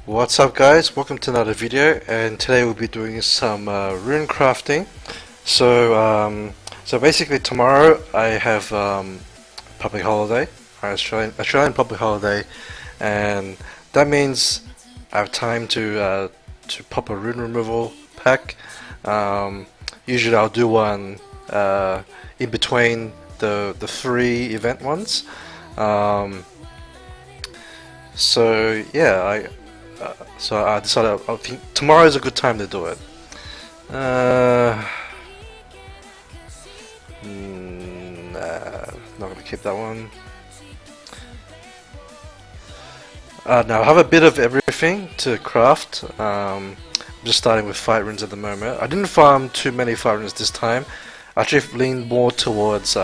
What's up guys, welcome to another video, and today we'll be doing some rune crafting. So basically tomorrow I have public holiday, Australian public holiday, and that means I have time to pop a rune removal pack. Usually I'll do one in between the three event ones. Um, so yeah, I decided I think tomorrow is a good time to do it. Uh, not gonna keep that one. Now I have a bit of everything to craft. I'm just starting with fight runes at the moment. I didn't farm too many fight runes this time. I actually leaned more towards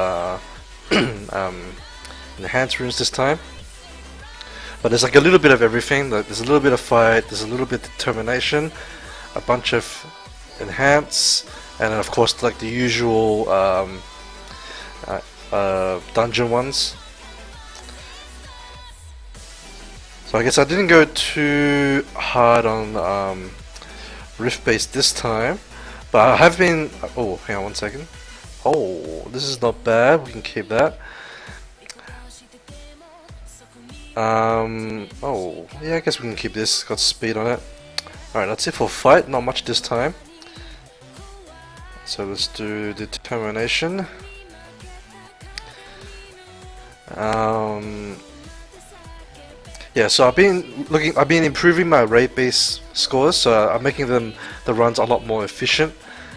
enhanced runes this time. But there's like a little bit of everything. Like there's a little bit of fight, there's a little bit of determination, a bunch of enhance, and then of course like the usual dungeon ones. So I guess I didn't go too hard on Rift base this time, but I have been. Oh, hang on one second. Oh, this is not bad. We can keep that. Oh, yeah, I guess we can keep this. Got speed on it. Alright, that's it for fight. Not much this time. So let's do determination. Yeah, so I've been improving my raid base scores, so I'm making the runs a lot more efficient,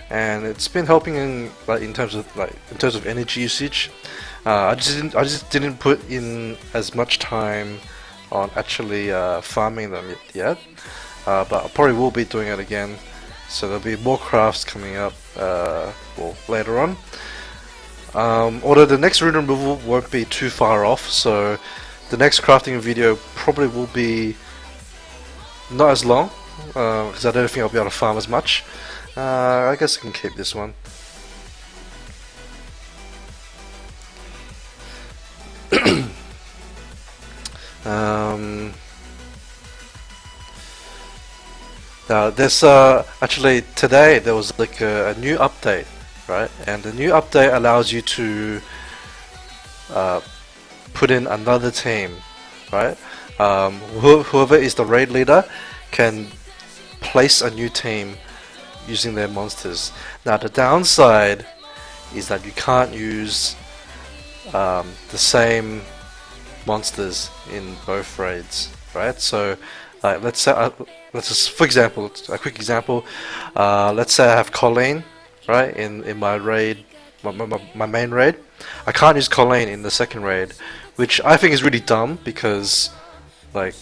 and it's been helping in terms of energy usage. I just didn't put in as much time on actually farming them yet, but I probably will be doing it again. So there'll be more crafts coming up well, later on. Although the next rune removal won't be too far off, so the next crafting video probably will be not as long, because I don't think I'll be able to farm as much. I guess I can keep this one. Now there's actually today there was like a new update, right? And the new update allows you to put in another team, right? Whoever is the raid leader can place a new team using their monsters. Now the downside is that you can't use the same monsters in both raids, right? So let's say let's just, for example, a quick example, let's say I have Colleen, right, in my raid, my main raid. I can't use Colleen in the second raid, which I think is really dumb, because like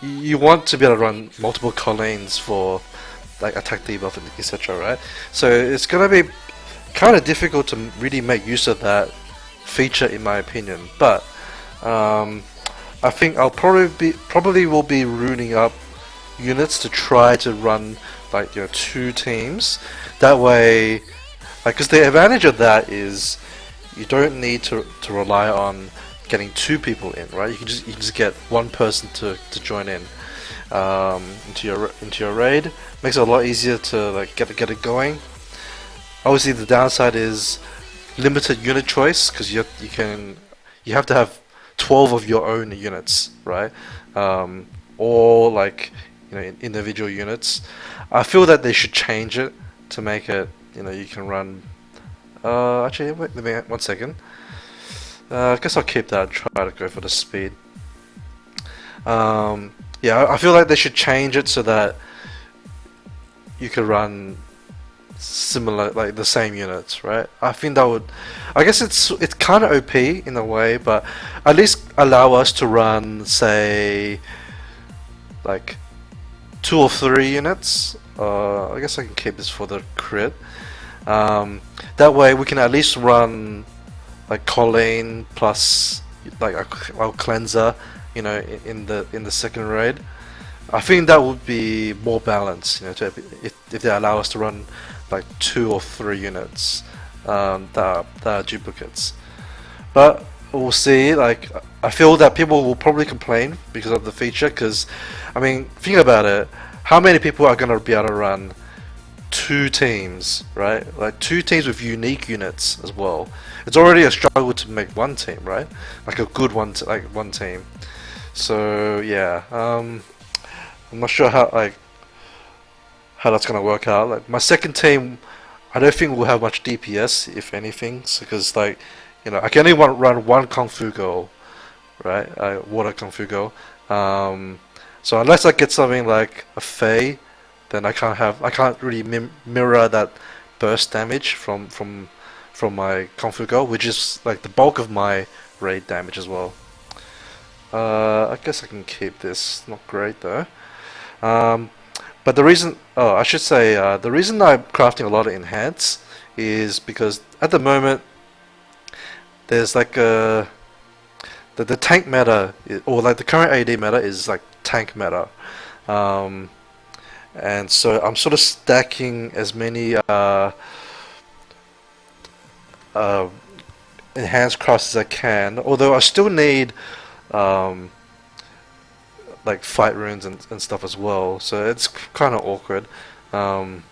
you want to be able to run multiple Colleens for like attack debuff and etc, right? So it's gonna be kind of difficult to really make use of that feature, in my opinion. But I think I'll probably will be ruining up units to try to run like two teams. That way, because the advantage of that is you don't need to rely on getting two people in, right? You can just get one person to join in into your raid. Makes it a lot easier to like get it going. Obviously, the downside is limited unit choice, because you have to have 12 of your own units, right? Or like individual units. I feel that they should change it to make it you can run. Actually, wait, let me 1 second. I guess I'll keep that and try to go for the speed. Yeah, I feel like they should change it so that you could run similar, like the same units, right? I think that would. I guess it's kind of OP in a way, but at least allow us to run, say, like 2 or 3 units. I guess I can keep this for the crit. That way we can at least run like Colleen plus like our cleanser, in the second raid. I think that would be more balanced, if they allow us to run like 2 or 3 units that are duplicates. But we'll see. Like, I feel that people will probably complain because of the feature. Because, I mean, think about it. How many people are gonna be able to run two teams, right? Like two teams with unique units as well. It's already a struggle to make one team, right? Like a good one, like one team. So yeah, I'm not sure how that's gonna work out. Like my second team, I don't think we'll have much DPS, if anything, because like, I can only run one Kung Fu Girl, right? Water Kung Fu Girl. So unless I get something like a Fey, then I can't really mirror that burst damage from my Kung Fu Girl, which is like the bulk of my raid damage as well. I guess I can keep this. Not great though. Um, but the reason, oh, I should say, the reason I'm crafting a lot of enhance is because at the moment there's like the tank meta, or like the current AD meta is like tank meta, um, and so I'm sort of stacking as many uh, enhanced crafts as I can. Although I still need um, like fight runes and stuff as well, so it's kind of awkward. Um,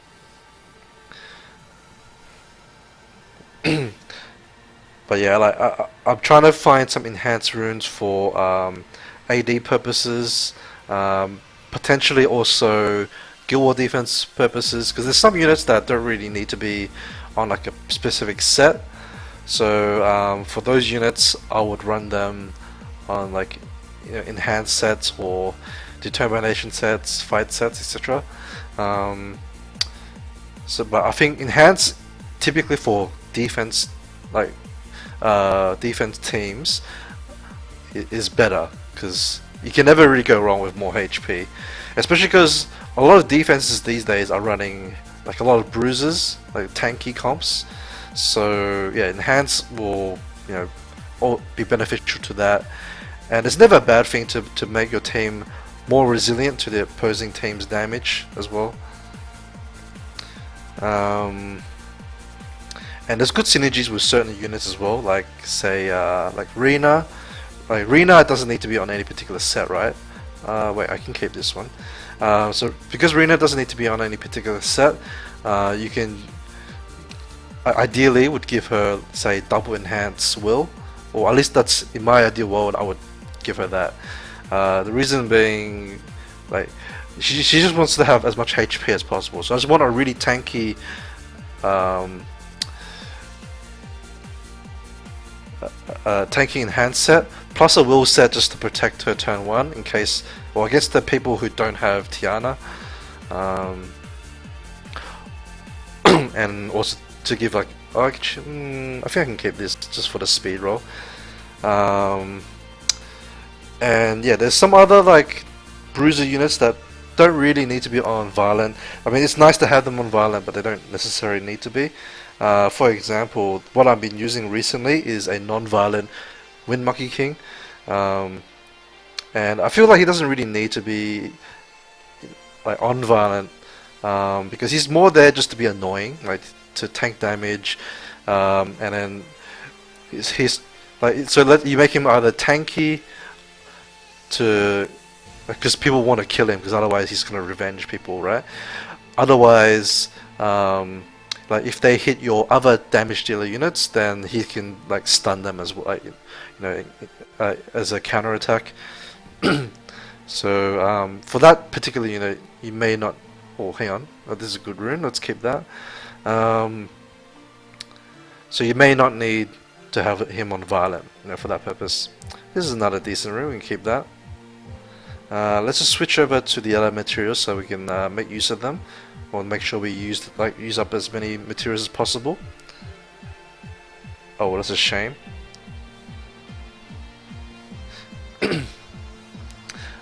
but yeah, like I'm trying to find some enhanced runes for AD purposes, potentially also guild war defense purposes, because there's some units that don't really need to be on like a specific set. So for those units, I would run them on like enhanced sets or determination sets, fight sets, etc. Um, but I think enhanced typically for defense, like defense teams, is better because you can never really go wrong with more HP, especially because a lot of defenses these days are running like a lot of bruises, like tanky comps. So yeah, enhance will all be beneficial to that, and it's never a bad thing to make your team more resilient to the opposing team's damage as well. And there's good synergies with certain units as well, like say like Rune. Like Rune doesn't need to be on any particular set, right? Wait, I can keep this one. So because Rune doesn't need to be on any particular set, you can ideally would give her say double enhance will, or at least that's in my ideal world. I would give her that. The reason being, like she just wants to have as much HP as possible. So I just want a really tanky. Tanking enhanced set plus a will set just to protect her turn 1 in case, or against the people who don't have Tiana, and also to give like I think I can keep this just for the speed roll. And yeah, there's some other like bruiser units that don't really need to be on violent. I mean, it's nice to have them on violent, but they don't necessarily need to be. For example, what I've been using recently is a non-violent Wind Monkey King, and I feel like he doesn't really need to be like on violent, because he's more there just to be annoying, like to tank damage, and then he's like, so you make him either tanky to, because people want to kill him, because otherwise he's gonna revenge people, right? Otherwise, like if they hit your other damage dealer units, then he can like stun them as well, like, as a counter attack. So for that particular unit, you may not. Oh, hang on. Oh, this is a good rune. Let's keep that. So you may not need to have him on violent, for that purpose. This is another decent rune. We can keep that. Let's just switch over to the other materials so we can make use of them. Or make sure we use up as many materials as possible. Oh, well, that's a shame.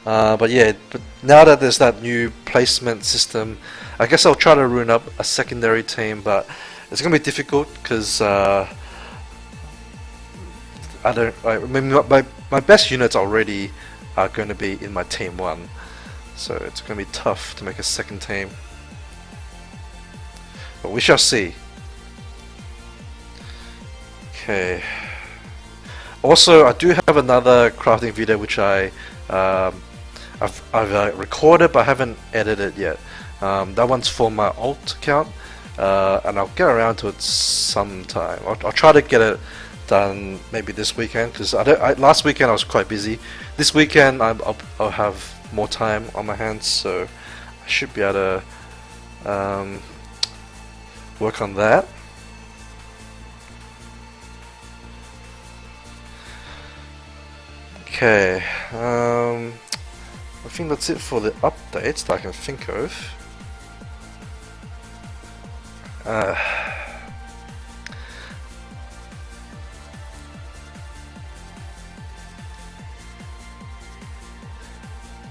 But yeah, but now that there's that new placement system, I guess I'll try to rune up a secondary team, but it's gonna be difficult because I mean, my best units already are going to be in my team 1, so it's going to be tough to make a second team. But we shall see. Okay. Also, I do have another crafting video which um, I've recorded but I haven't edited yet. That one's for my alt account, and I'll get around to it sometime. I'll try to get it done maybe this weekend because last weekend I was quite busy. This weekend I'll have more time on my hands, so I should be able to work on that. Okay, I think that's it for the updates that I can think of.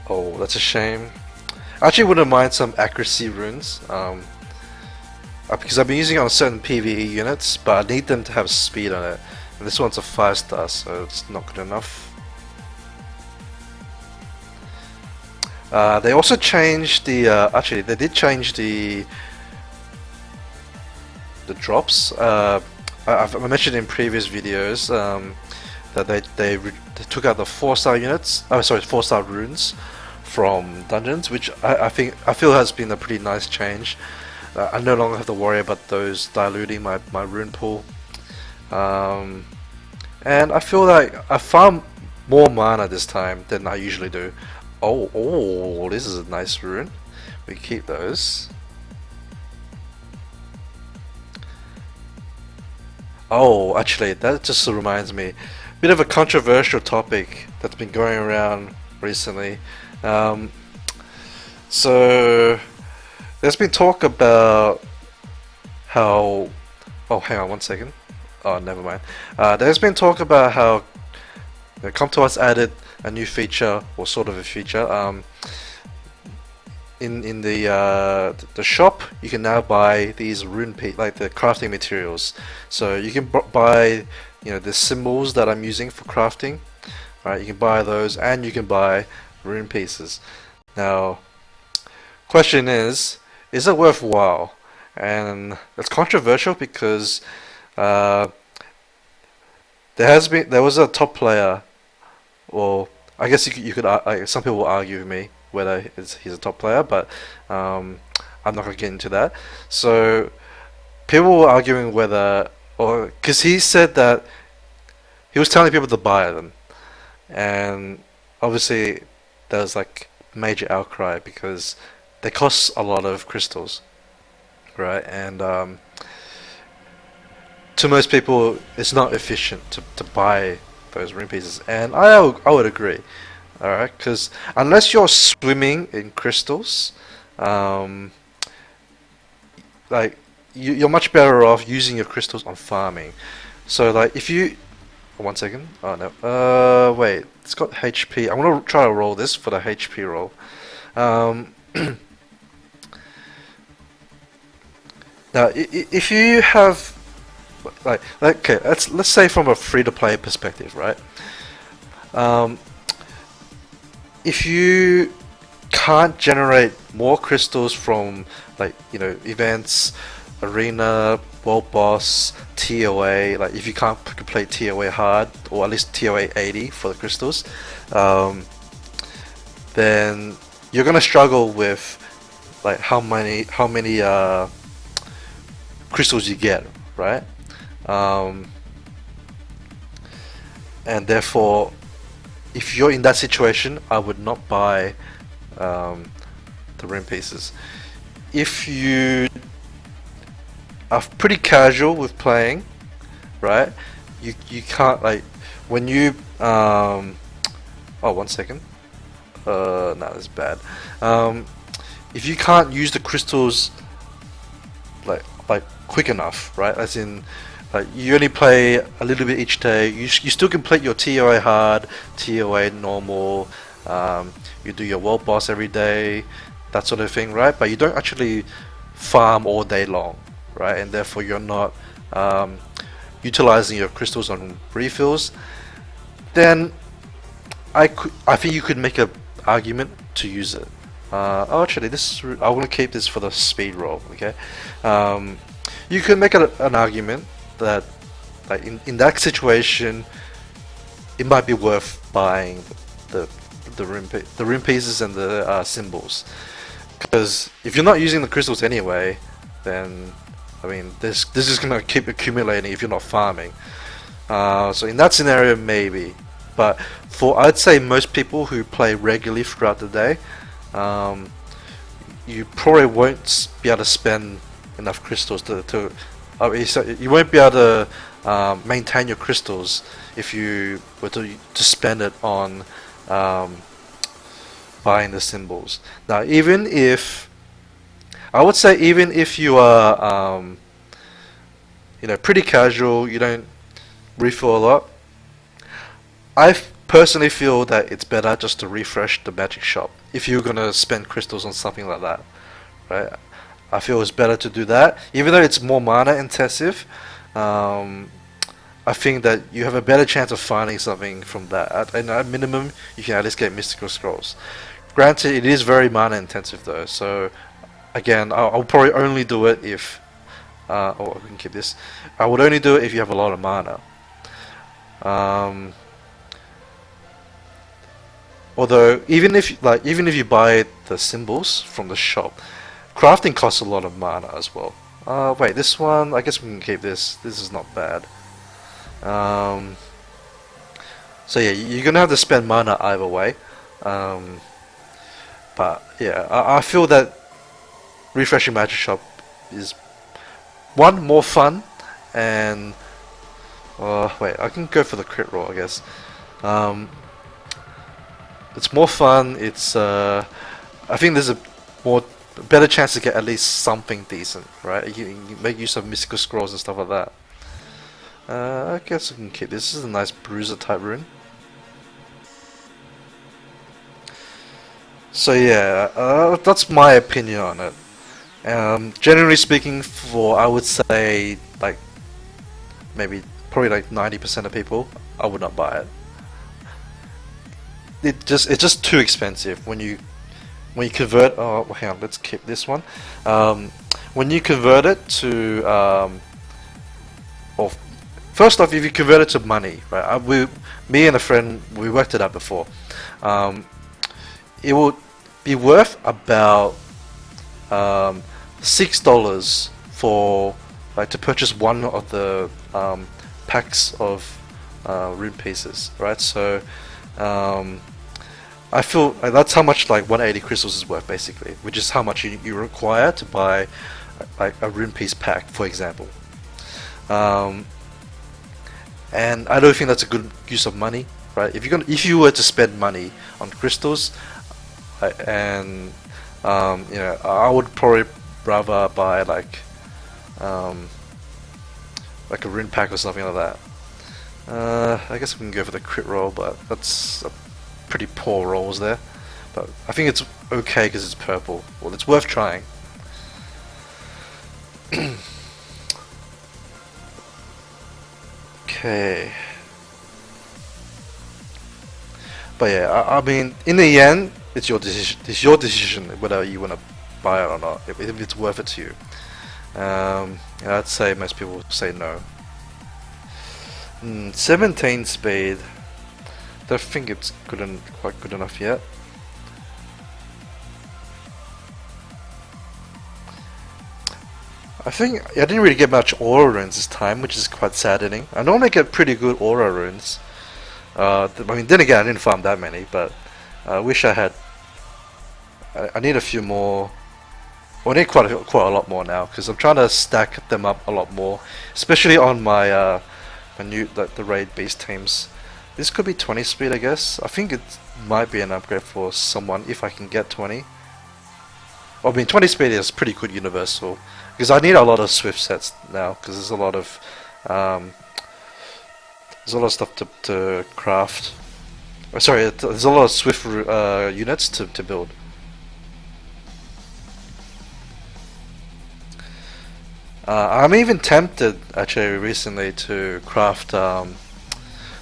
Oh, that's a shame. I actually wouldn't mind some accuracy runes, because I've been using it on certain PvE units, but I need them to have speed on it. And this one's a 5-star, so it's not good enough. They also changed the. Actually, they did change the drops. I've mentioned in previous videos that they took out the 4-star units. Oh, sorry, 4-star runes from dungeons, which I feel has been a pretty nice change. I no longer have to worry about those diluting my rune pool, and I feel like I found more mana this time than I usually do. Oh, this is a nice rune. We keep those. Oh, actually, that just reminds me. Bit of a controversial topic that's been going around recently. So, there's been talk about how... Oh, hang on one second. Oh, never mind. There's been talk about how ComToS added a new feature, or sort of a feature. In the shop, you can now buy these like the crafting materials. So you can buy, the symbols that I'm using for crafting. Right, you can buy those, and you can buy rune pieces. Now, question is it worthwhile? And it's controversial because there was a top player. Well, I guess you could some people will argue with me whether he's a top player, but I'm not gonna get into that. So people were arguing whether, or because he said that he was telling people to buy them, and obviously there's like major outcry because they cost a lot of crystals, right? And to most people, it's not efficient to buy those rune pieces, and I would agree. All right, because unless you're swimming in crystals, like you're much better off using your crystals on farming. So like if you, one second. Oh no. Wait. It's got HP. I'm gonna try to roll this for the HP roll. Now, if you have like okay, let's say from a free-to-play perspective, right? If you can't generate more crystals from events, arena, world boss, TOA, like if you can't complete TOA hard or at least TOA 80 for the crystals, then you're gonna struggle with like how many crystals you get, right? And therefore, if you're in that situation, I would not buy the rune pieces. If you are pretty casual with playing, right? You can't like when you oh, one second. No, that's bad. If you can't use the crystals like quick enough, right? As in, like you only play a little bit each day. You still complete your TOA hard, TOA normal. You do your world boss every day, that sort of thing, right? But you don't actually farm all day long, right? And therefore you're not utilizing your crystals on refills. Then I think you could make an argument to use it. Oh, actually, I want to keep this for the speed roll. Okay, you can make an argument that, like in that situation, it might be worth buying the the rune pieces and the symbols. Because if you're not using the crystals anyway, then I mean, this is gonna keep accumulating if you're not farming. So in that scenario, maybe. But for I'd say most people who play regularly throughout the day, you probably won't be able to spend enough crystals to so you won't be able to maintain your crystals if you were to spend it on buying the symbols. Now, even if I would say, even if you are pretty casual, you don't refill a lot, personally feel that it's better just to refresh the magic shop if you're gonna spend crystals on something like that, right? I feel it's better to do that, even though it's more mana intensive. I think that you have a better chance of finding something from that. At minimum, you can at least get mystical scrolls. Granted, it is very mana intensive though, so again, I'll probably only do it if oh, we can keep this. I would only do it if you have a lot of mana. Although even if you buy the symbols from the shop, crafting costs a lot of mana as well. Wait, this one, I guess we can keep this. This is not bad. So yeah, you're gonna have to spend mana either way. But yeah, I feel that refreshing magic shop is one, more fun, and wait, I can go for the crit roll, I guess. It's more fun. It's I think there's a better chance to get at least something decent, right? You make use of mystical scrolls and stuff like that. I guess we can keep this. This is a nice bruiser type rune. So yeah, that's my opinion on it. Generally speaking, I would say like probably like 90% of people, I would not buy it. It's just too expensive when you convert. Oh, hang on, let's keep this one. When you convert it to or first off, if you convert it to money, right? Me and a friend, we worked it out before. It would be worth about $6 for to purchase one of the packs of rune pieces, right? So I feel like that's how much 180 crystals is worth, basically, which is how much you require to buy like a rune piece pack, for example. And I don't think that's a good use of money, right? If you were to spend money on crystals, I would probably rather buy like a rune pack or something like that. I guess we can go for the crit roll, but that's a pretty poor rolls there. But I think it's okay because it's purple. Well, it's worth trying. Okay. But yeah, I mean, in the end, it's your decision. It's your decision whether you want to buy it or not. If it's worth it to you. I'd say most people say no. 17 speed. Don't think it's quite good enough yet. I think I didn't really get much aura runes this time, which is quite saddening. I normally get pretty good aura runes. I mean, then again, I didn't farm that many, but I wish I had. I need a few more. Well, I need quite a lot more now because I'm trying to stack them up a lot more, especially on my the raid beast teams. This could be 20 speed, I guess. I think it might be an upgrade for someone if I can get 20. I mean, 20 speed is pretty good universal because I need a lot of swift sets now because there's a lot of stuff to craft. Oh, sorry, there's a lot of swift units to build. I'm even tempted actually recently to craft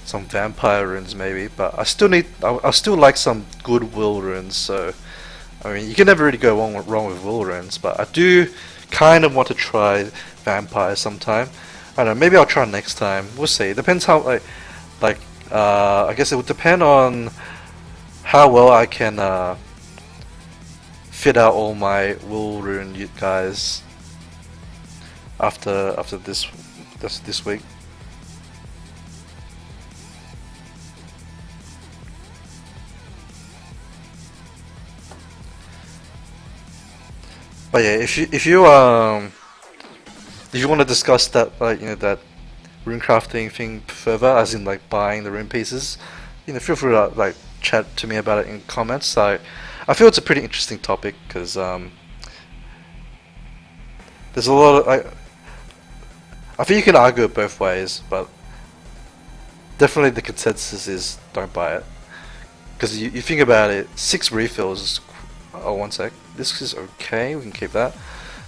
some vampire runes maybe, but I still like some good will runes. So I mean, you can never really go wrong with will runes, but I do kind of want to try vampire sometime. I don't know, maybe I'll try next time. We'll see. It depends how I guess it would depend on how well I can fit out all my Will Rune guys after this week. But yeah, if you want to discuss that, like, that rune crafting thing further, as in like buying the rune pieces, feel free to like chat to me about it in comments. So I feel it's a pretty interesting topic because there's a lot of I think you can argue it both ways, but definitely the consensus is don't buy it because you think about it, 6 refills. Oh, one sec. This is okay. We can keep that.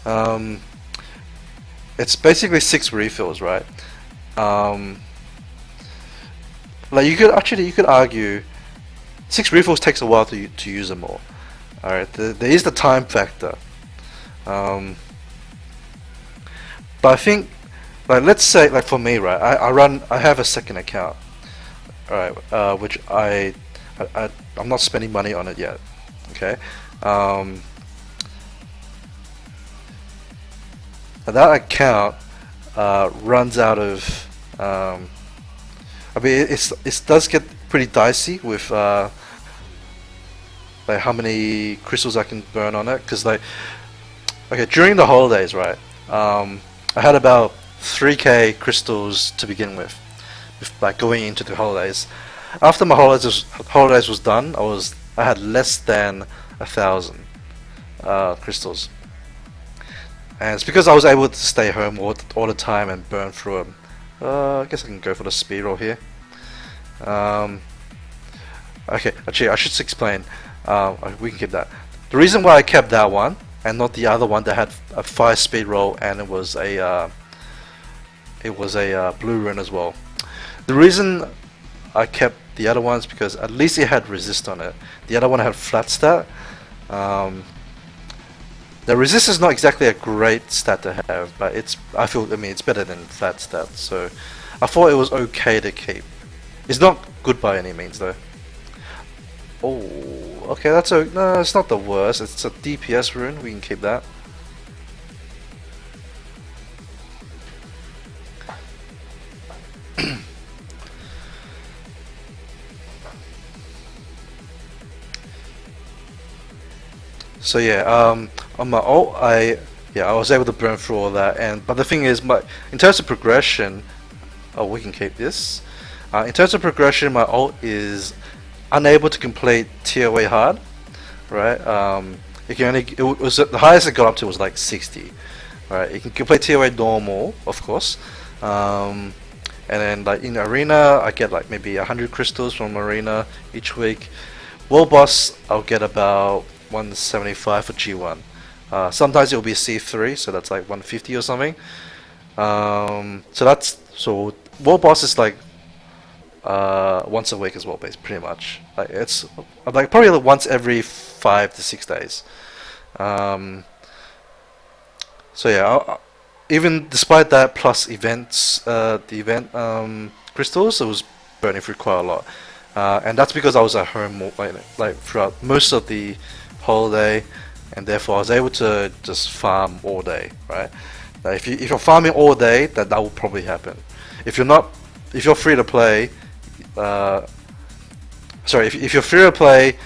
Um, it's basically 6 refills, right? Um, like you could argue 6 refills takes a while to use them all. All right, there is the time factor. Um, but I think, like, let's say, like for me, right? I have a second account, all right, which I'm not spending money on it yet. Okay. Um, that account runs out of. I mean, it does get pretty dicey with like how many crystals I can burn on it. Because like, okay, during the holidays, right? I had about 3k crystals to begin with, like going into the holidays. After my holidays was done, I had less than 1,000 crystals. And it's because I was able to stay home all the time and burn through them. I guess I can go for the speed roll here. Um, okay, actually, I should explain. We can keep that. The reason why I kept that one and not the other one that had a 5 speed roll and it was a blue rune as well. The reason I kept the other ones because at least it had resist on it. The other one had flat stat. The resist is not exactly a great stat to have, but I mean, it's better than flat stat, so I thought it was okay to keep. It's not good by any means, though. Oh, okay, no, it's not the worst. It's a DPS rune. We can keep that. So yeah, on my ult, I was able to burn through all that, but the thing is, in terms of progression, oh, we can keep this. In terms of progression, my ult is unable to complete TOA hard, right? The highest it got up to was like 60, right? You can complete TOA normal, of course, and then like in arena, I get like maybe 100 crystals from arena each week. World boss, I'll get about 175 for G1. Sometimes it'll be C3, so that's like 150 or something. So world boss is like once a week as well, basically, pretty much. Like it's like probably like once every 5 to 6 days. So yeah, even despite that, plus the event crystals, it was burning through quite a lot. And that's because I was at home like throughout most of the holiday, and therefore I was able to just farm all day, right? If you're farming all day, that will probably happen. If you're free to play, sorry, if you're free to play,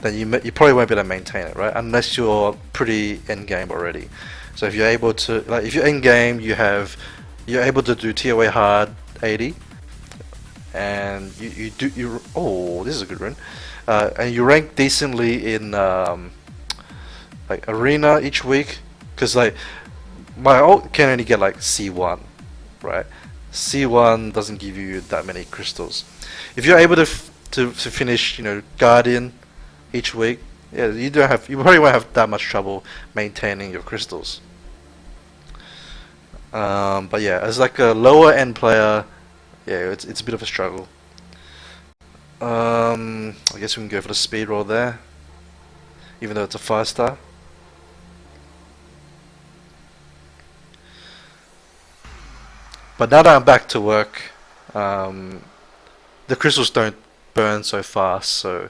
then you probably won't be able to maintain it, right? Unless you're pretty end game already. So if you're able to, like, if you're end game, you're able to do TOA hard 80, and oh, this is a good run. And you rank decently in like arena each week, because like my ult can only get like C1, right? C1 doesn't give you that many crystals. If you're able to finish, Guardian each week, yeah, you probably won't have that much trouble maintaining your crystals. But yeah, as like a lower end player, yeah, it's a bit of a struggle. I guess we can go for the speed roll there, even though it's a 5-star. But now that I'm back to work, the the crystals don't burn so fast, so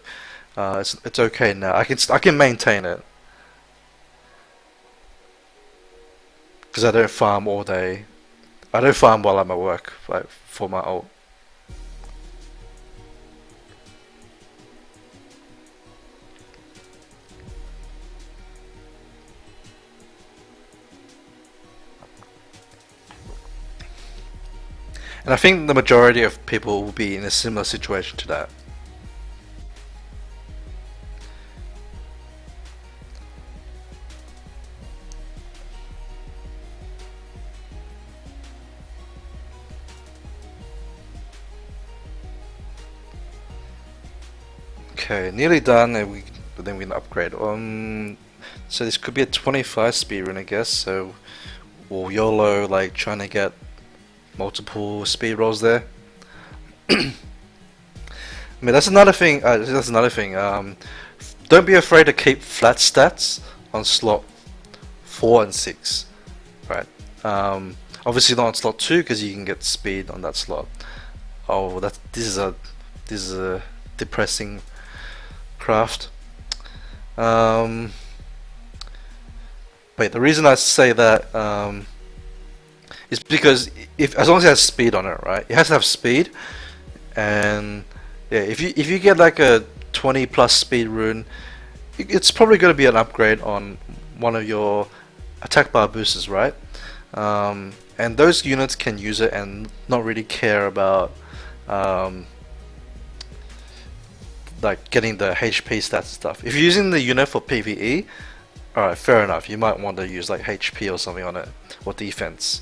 it's okay now. I can maintain it because I don't farm all day. I don't farm while I'm at work, like for my ult. And I think the majority of people will be in a similar situation to that. Okay, nearly done, and then we can upgrade. So this could be a 25 speed run, I guess. So, or YOLO, like trying to get multiple speed rolls there. I mean, that's another thing. That's another thing. Don't be afraid to keep flat stats on slot 4 and 6, right? Obviously not on slot 2 because you can get speed on that slot. Oh, this is a depressing craft. But the reason I say that is because as long as it has speed on it, right? It has to have speed, and yeah, if you get like a 20 plus speed rune, it's probably going to be an upgrade on one of your attack bar boosters, right? And those units can use it and not really care about like getting the HP stats and stuff. If you're using the unit for PvE, alright, fair enough. You might want to use like HP or something on it, or defense.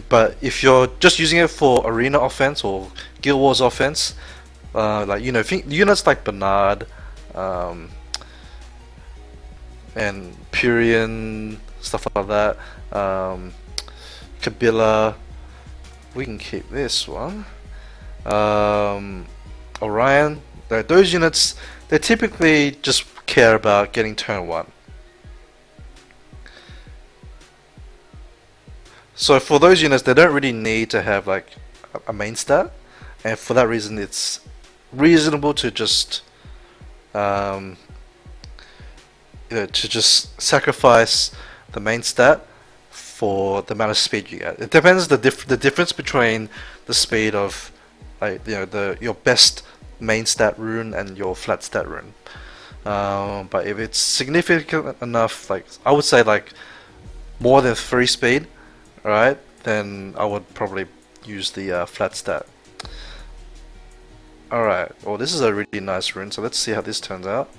But if you're just using it for arena offense or Guild Wars offense, like units like Bernard and Purian, stuff like that, Kabila, we can keep this one. Orion, those units, they typically just care about getting turn 1. So for those units, they don't really need to have like a main stat, and for that reason, it's reasonable to just sacrifice the main stat for the amount of speed you get. It depends the difference between the speed of your best main stat rune and your flat stat rune. But if it's significant enough, like I would say like more than 3 speed, alright, then I would probably use the flat stat. Alright, well this is a really nice rune, so let's see how this turns out.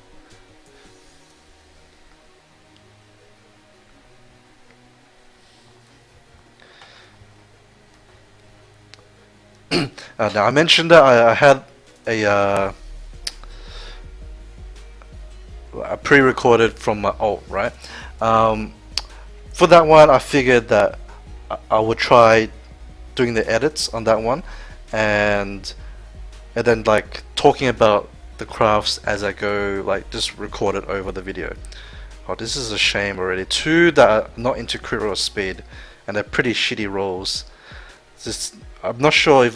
Now I mentioned that I had a pre-recorded from my ult, right? For that one, I figured that I would try doing the edits on that one, and then like talking about the crafts as I go, like just record it over the video. Oh, this is a shame already. 2 that are not into crit roll speed, and they're pretty shitty rolls. I'm not sure if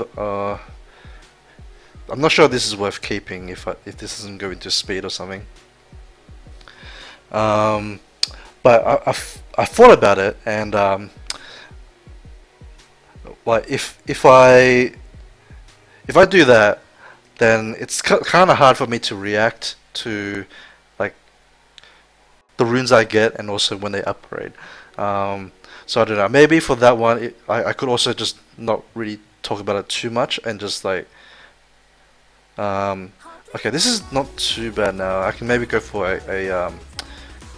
this is worth keeping if this doesn't go into speed or something. But I thought about it, and like if I do that, then it's kind of hard for me to react to like the runes I get and also when they upgrade. So I don't know, maybe for that one I could also just not really talk about it too much and just like okay, this is not too bad now. I can maybe go for a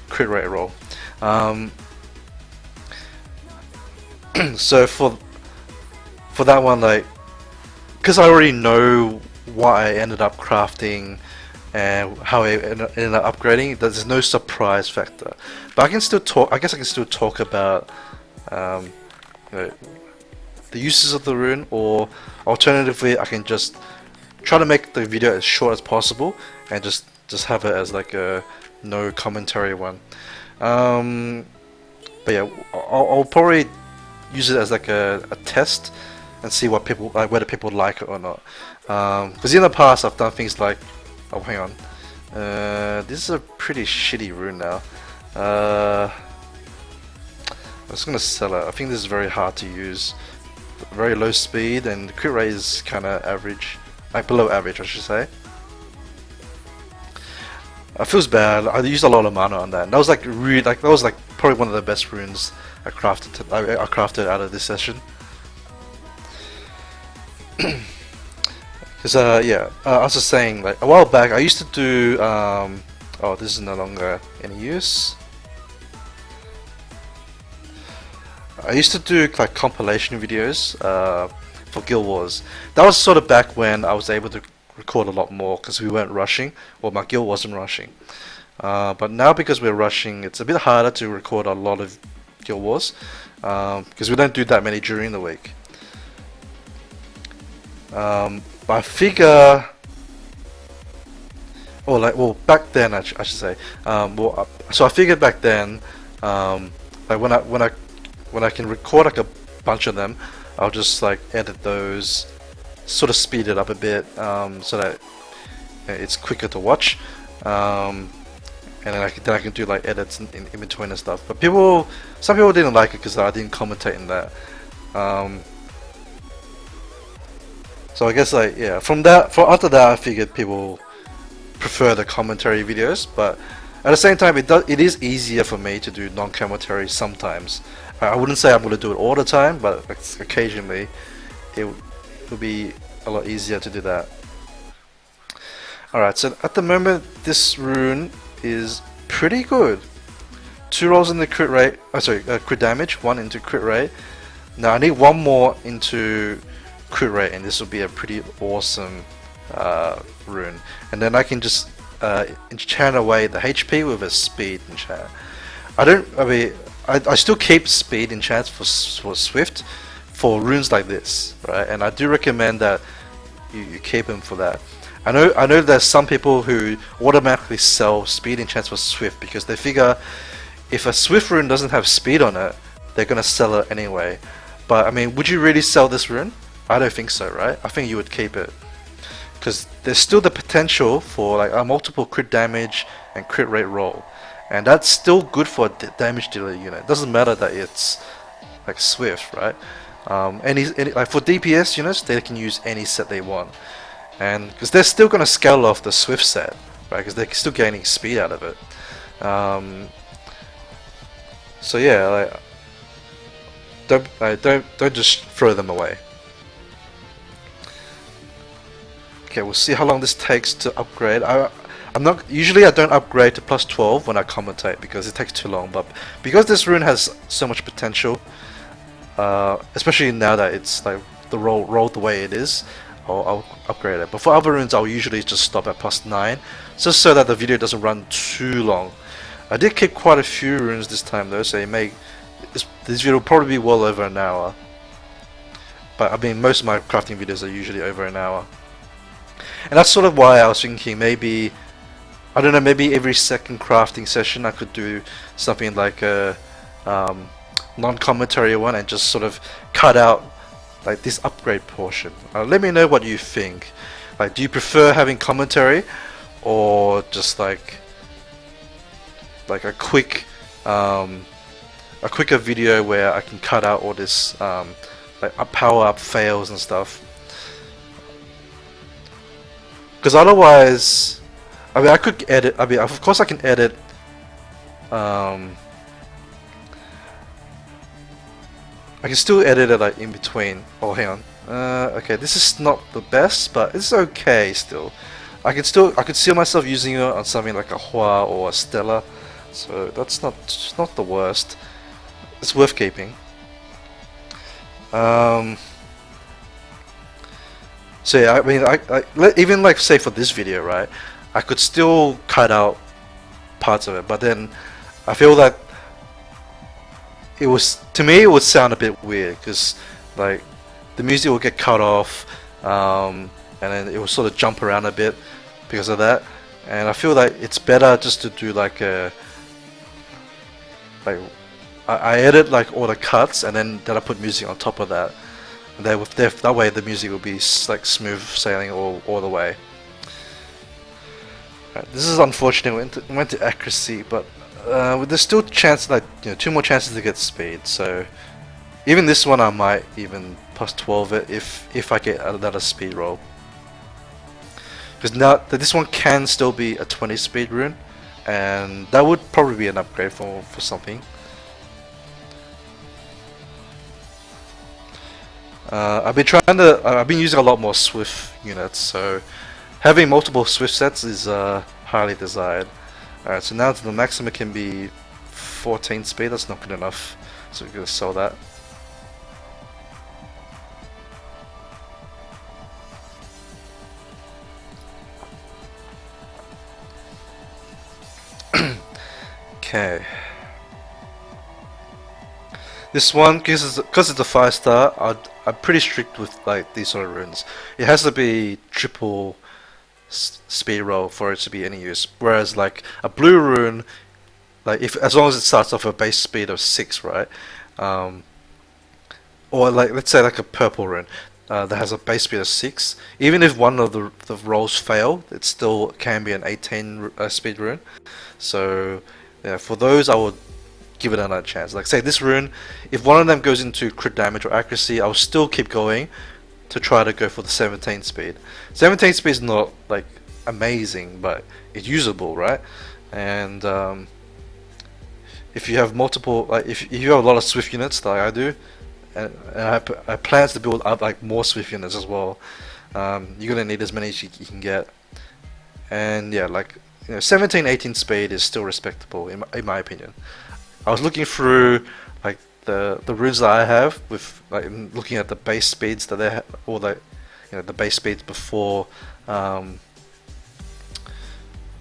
crit rate roll. So for that one, like, because I already know what I ended up crafting and how I ended up upgrading, there's no surprise factor. But I can still talk. I guess I can still talk about the uses of the rune, or alternatively, I can just try to make the video as short as possible and just have it as like a no commentary one. But yeah, I'll probably use it as like a test and see what people like, whether people like it or not. Because in the past I've done things like, oh hang on, this is a pretty shitty rune now. I'm just gonna sell it. I think this is very hard to use. Very low speed, and the crit rate is kind of average, like below average I should say. It feels bad. I used a lot of mana on that. And that was like really, like that was like probably one of the best runes I crafted. I crafted out of this session. Because yeah, I was just saying, like a while back I used to do. Oh, this is no longer any use. I used to do like compilation videos for Guild Wars. That was sort of back when I was able to record a lot more because we weren't rushing, or my guild wasn't rushing. But now because we're rushing, it's a bit harder to record a lot of Guild Wars because we don't do that many during the week. But I figure, or like, well, back then I should say. So I figured back then, like when I can record like a bunch of them, I'll just like edit those, sort of speed it up a bit, so that it's quicker to watch, and then I can do like edits in between and stuff. But some people didn't like it because I didn't commentate in that. So I guess like yeah, after that I figured people prefer the commentary videos, but at the same time it is easier for me to do non-commentary sometimes. I wouldn't say I'm going to do it all the time, but occasionally it will be a lot easier to do that. Alright, so at the moment this rune is pretty good. 2 rolls in the crit rate, crit damage, 1 into crit rate. Now I need 1 more into crit rate, and this will be a pretty awesome rune. And then I can just enchant away the HP with a speed enchant. I still keep speed enchants for Swift for runes like this, right? And I do recommend that you keep them for that. I know there's some people who automatically sell speed enchants for Swift because they figure if a Swift rune doesn't have speed on it, they're gonna sell it anyway. But I mean, would you really sell this rune? I don't think so, right? I think you would keep it because there's still the potential for like a multiple crit damage and crit rate roll. And that's still good for a damage dealer unit. It doesn't matter that it's like Swift, right? Like for DPS units, they can use any set they want, and because they're still gonna scale off the Swift set, right? Because they're still gaining speed out of it. So yeah, like don't just throw them away. Okay, we'll see how long this takes to upgrade. Usually I don't upgrade to plus 12 when I commentate because it takes too long, but because this rune has so much potential, especially now that it's like the roll the way it is, I'll upgrade it. But for other runes I'll usually just stop at plus 9, just so that the video doesn't run too long. I did keep quite a few runes this time though, so this video will probably be well over an hour. But I mean, most of my crafting videos are usually over an hour. And that's sort of why I was thinking maybe, I don't know, maybe every second crafting session I could do something like a non-commentary one and just sort of cut out like this upgrade portion. Let me know what you think. Like, do you prefer having commentary or just like a quicker video where I can cut out all this like power up fails and stuff? Because otherwise, I mean, I could edit. I mean, of course, I can edit. I can still edit it like in between. Oh, hang on. Okay, this is not the best, but it's okay still. I could see myself using it on something like a Hua or a Stella, so that's not the worst. It's worth keeping. So yeah, I mean, even like say for this video, right? I could still cut out parts of it, but then I feel that to me it would sound a bit weird because like the music will get cut off, and then it will sort of jump around a bit because of that. And I feel like it's better just to do like I edit like all the cuts and then I put music on top of that. That way the music will be like smooth sailing all the way. Right, this is unfortunate. We went to accuracy, but there's still chance, like, two more chances to get speed. So even this one, I might even plus 12 it if I get another speed roll. Because now this one can still be a 20 speed rune, and that would probably be an upgrade for something. I've been using a lot more Swift units, so having multiple Swift sets is highly desired. Alright, so now the maximum can be 14 speed. That's not good enough, so we're gonna sell that. Okay. This one, because it's a 5-star, I'm pretty strict with like these sort of runes. It has to be triple speed roll for it to be any use. Whereas like a blue rune, like as long as it starts off a base speed of 6, right? Or like let's say like a purple rune that has a base speed of 6. Even if one of the rolls fail, it still can be an 18 speed rune. So yeah, for those I would give it another chance. Like say this rune, if one of them goes into crit damage or accuracy, I'll still keep going to try to go for the 17 speed. 17 speed is not like amazing, but it's usable, right? And if you have multiple, like if you have a lot of Swift units like I do, and I plans to build up like more Swift units as well, you're gonna need as many as you can get. And yeah, like 17, 18 speed is still respectable in my opinion. I was looking through like the runes that I have with like looking at the base speeds that they have, or the the base speeds before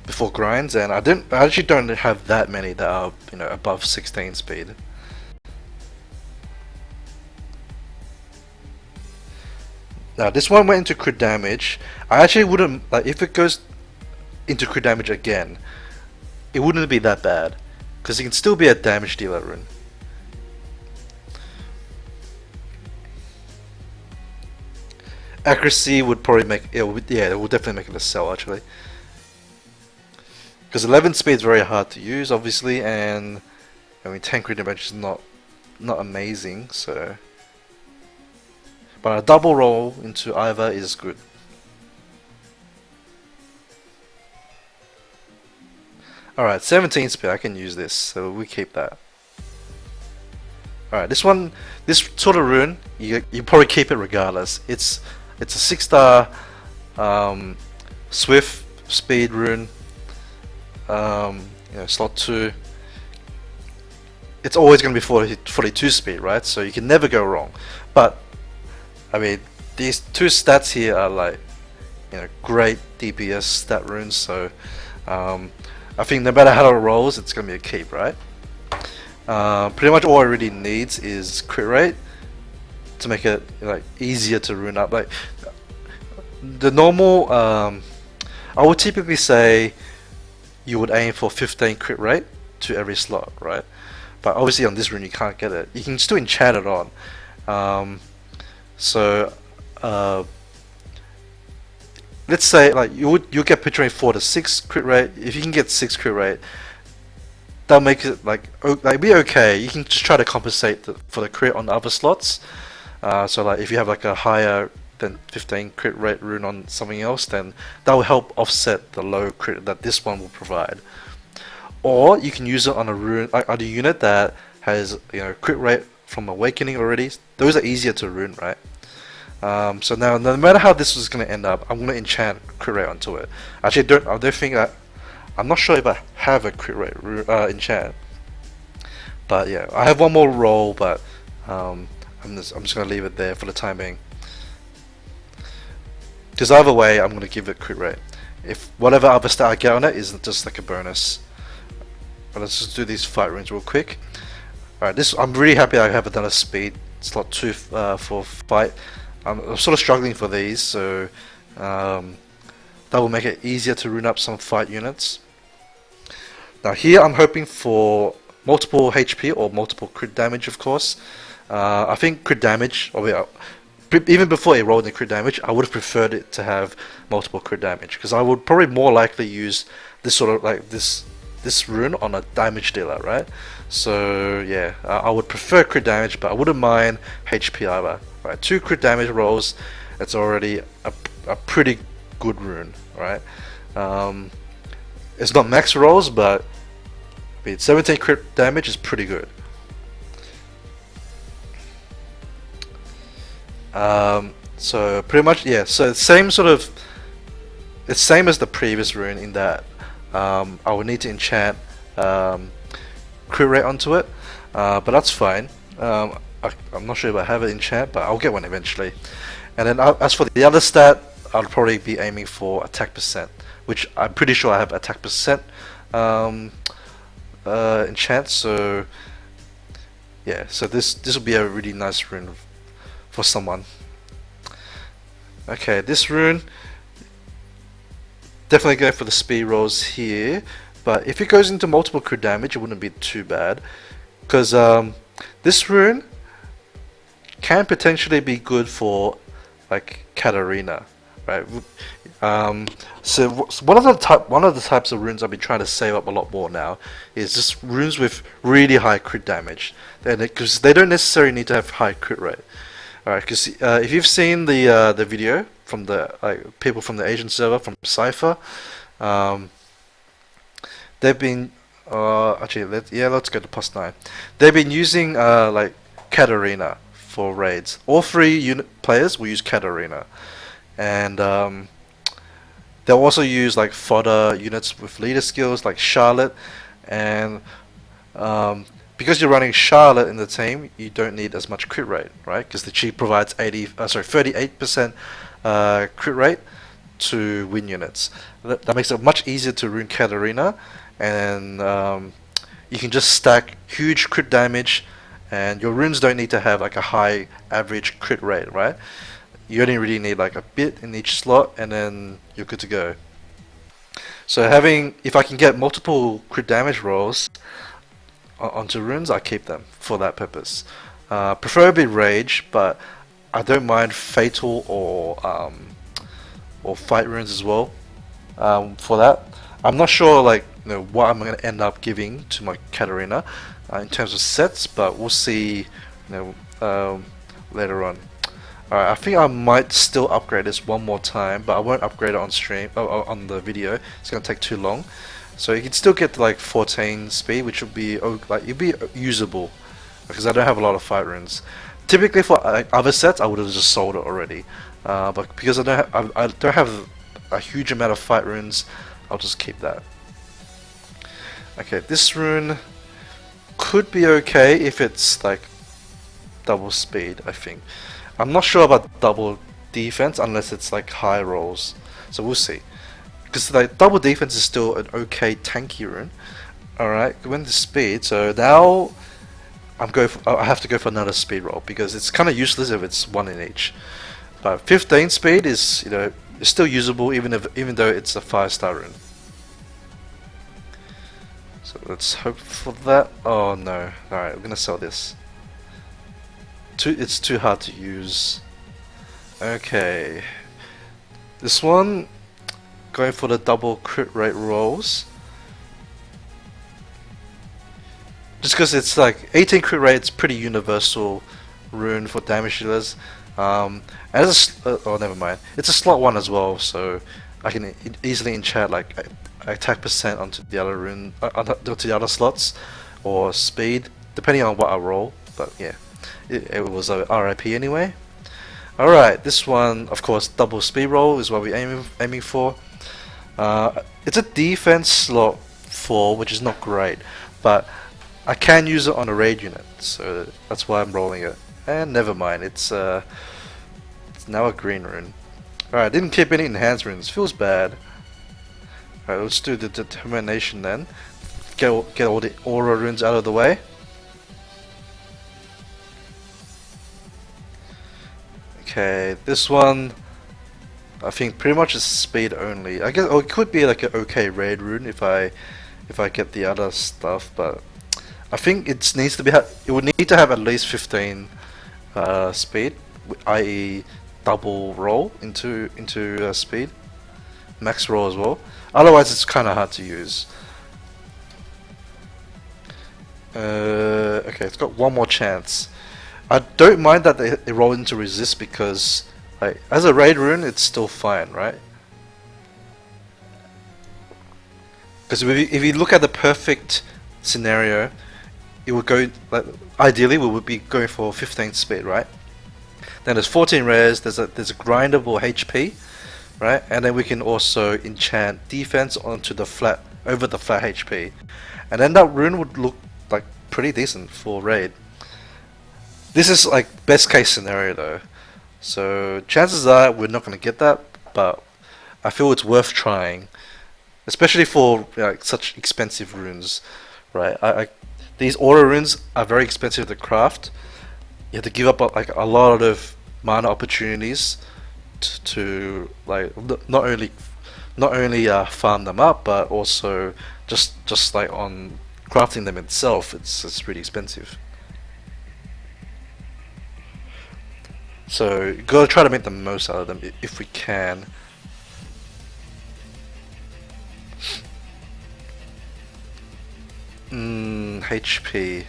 before grinds, and I actually don't have that many that are above 16 speed. Now this one went into crit damage. I actually wouldn't like if it goes into crit damage again. It wouldn't be that bad, because it can still be a damage dealer rune. Accuracy would probably make it. Yeah, it would definitely make it a sell actually. Because 11 speed is very hard to use, obviously, and I mean 10 crit damage is not amazing. So, but a double roll into either is good. Alright, 17 speed, I can use this, so we keep that. Alright, this sort of rune, you probably keep it regardless. It's a 6-star Swift speed rune, slot 2. It's always going to be 42 speed, right? So you can never go wrong. But, I mean, these two stats here are like, great DPS stat runes, so I think no matter how it rolls, it's going to be a keep, right? Pretty much all it really needs is crit rate to make it like easier to rune up. Like the normal, I would typically say you would aim for 15 crit rate to every slot, right? But obviously on this rune you can't get it. You can still enchant it on. So let's say like you'll get between 4 to 6 crit rate. If you can get 6 crit rate, that'll make it like be okay. You can just try to compensate for the crit on the other slots. So like if you have like a higher than 15 crit rate rune on something else, then that will help offset the low crit that this one will provide. Or you can use it on a rune, on a unit that has crit rate from Awakening already. Those are easier to rune, right? So now, no matter how this is going to end up, I'm going to enchant crit rate onto it. Actually, I don't think that. I'm not sure if I have a crit rate enchant. But yeah, I have one more roll, but I'm just going to leave it there for the time being. Because either way, I'm going to give it crit rate. If whatever other stat I get on it is just like a bonus. But let's just do these fight runes real quick. Alright, I'm really happy I have done a speed slot 2 for fight. I'm sort of struggling for these, so that will make it easier to rune up some fight units. Now here I'm hoping for multiple HP or multiple crit damage, of course. I think crit damage, even before it rolled in crit damage, I would have preferred it to have multiple crit damage, because I would probably more likely use this sort of like this rune on a damage dealer, right? So yeah, I would prefer crit damage, but I wouldn't mind HP either. Right, 2 crit damage rolls, it's already a pretty good rune, right? It's not max rolls, but 17 crit damage is pretty good. So pretty much, yeah. So same sort of, it's same as the previous rune in that I would need to enchant crit rate onto it, but that's fine. I'm not sure if I have it enchant, but I'll get one eventually. And then as for the other stat, I'll probably be aiming for attack percent, which I'm pretty sure I have attack percent enchant. So yeah, so this will be a really nice rune for someone. Okay, this rune, definitely going for the speed rolls here, but if it goes into multiple crit damage, it wouldn't be too bad, because this rune can potentially be good for like Katarina, right? So one of the types of runes I've been trying to save up a lot more now is just runes with really high crit damage, because they don't necessarily need to have high crit rate. Alright, because if you've seen the video from the people from the Asian server from Cypher, they've been actually let's go to +9. They've been using like Katarina for raids. All 3 unit players will use Katarina, and they'll also use like fodder units with leader skills like Charlotte, and because you're running Charlotte in the team, you don't need as much crit rate, right? Because she provides 38% crit rate to win units. That makes it much easier to rune Katarina, and you can just stack huge crit damage, and your runes don't need to have like a high average crit rate, right? You only really need like a bit in each slot, and then you're good to go. So if I can get multiple crit damage rolls onto runes, I keep them for that purpose. Preferably rage, but I don't mind fatal or fight runes as well. For that, I'm not sure like what I'm going to end up giving to my Katarina in terms of sets, but we'll see later on. Alright, I think I might still upgrade this one more time, but I won't upgrade it on stream on the video. It's going to take too long. So you can still get to like 14 speed, which will be it'll be usable, because I don't have a lot of fight runes. Typically for other sets, I would have just sold it already, but because I don't have a huge amount of fight runes, I'll just keep that. Okay, this rune could be okay if it's like double speed. I think I'm not sure about double defense unless it's like high rolls, so we'll see. Because like double defense is still an okay tanky rune. Alright, went to speed, so now I have to go for another speed roll, because it's kind of useless if it's 1 in each. But 15 speed is is still usable even though it's a 5-star rune. So let's hope for that. Oh no! Alright, we're gonna sell this. It's too hard to use. Okay, this one. Going for the double crit rate rolls, just because it's like 18 crit rate. It's pretty universal rune for damage dealers. Oh, never mind. It's a slot 1 as well, so I can easily enchant like attack percent onto the other rune, onto the other slots, or speed, depending on what I roll. But yeah, it was a RIP anyway. All right, this one, of course, double speed roll is what we're aiming for. It's a defense slot 4, which is not great, but I can use it on a raid unit, so that's why I'm rolling it. And never mind, it's now a green rune. Alright, didn't keep any enhanced runes, feels bad. Alright, let's do the determination then. Get all the aura runes out of the way. Okay, this one I think pretty much is speed only. I guess it could be like an okay raid rune if I get the other stuff, but I think it needs to be. It would need to have at least 15 speed, i.e. double roll into speed, max roll as well. Otherwise, it's kind of hard to use. Okay, it's got one more chance. I don't mind that they roll into resist because, like, as a raid rune, it's still fine, right? Because if you look at the perfect scenario, it would go, like, ideally we would be going for 15 speed, right? Then there's 14 rares. There's a grindable HP, right? And then we can also enchant defense onto the flat HP, and then that rune would look like pretty decent for raid. This is like best case scenario though, so chances are we're not going to get that, but I feel it's worth trying, especially for like such expensive runes, right? These aura runes are very expensive to craft. You have to give up like a lot of mana opportunities to like not only farm them up, but also just like on crafting them itself. It's really expensive. So you gotta try to make the most out of them if we can. HP.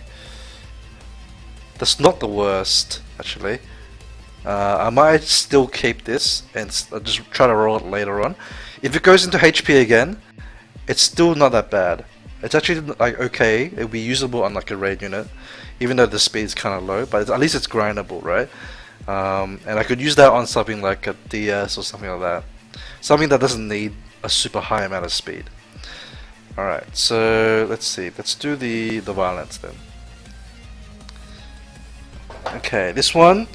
That's not the worst, actually. I might still keep this and just try to roll it later on. If it goes into HP again, it's still not that bad. It's actually like okay. It'll be usable on like a raid unit, even though the speed's kind of low. But at least it's grindable, right? And I could use that on something like a DS or something like that. Something that doesn't need a super high amount of speed. Alright, so let's see. Let's do the violence then. Okay, this one,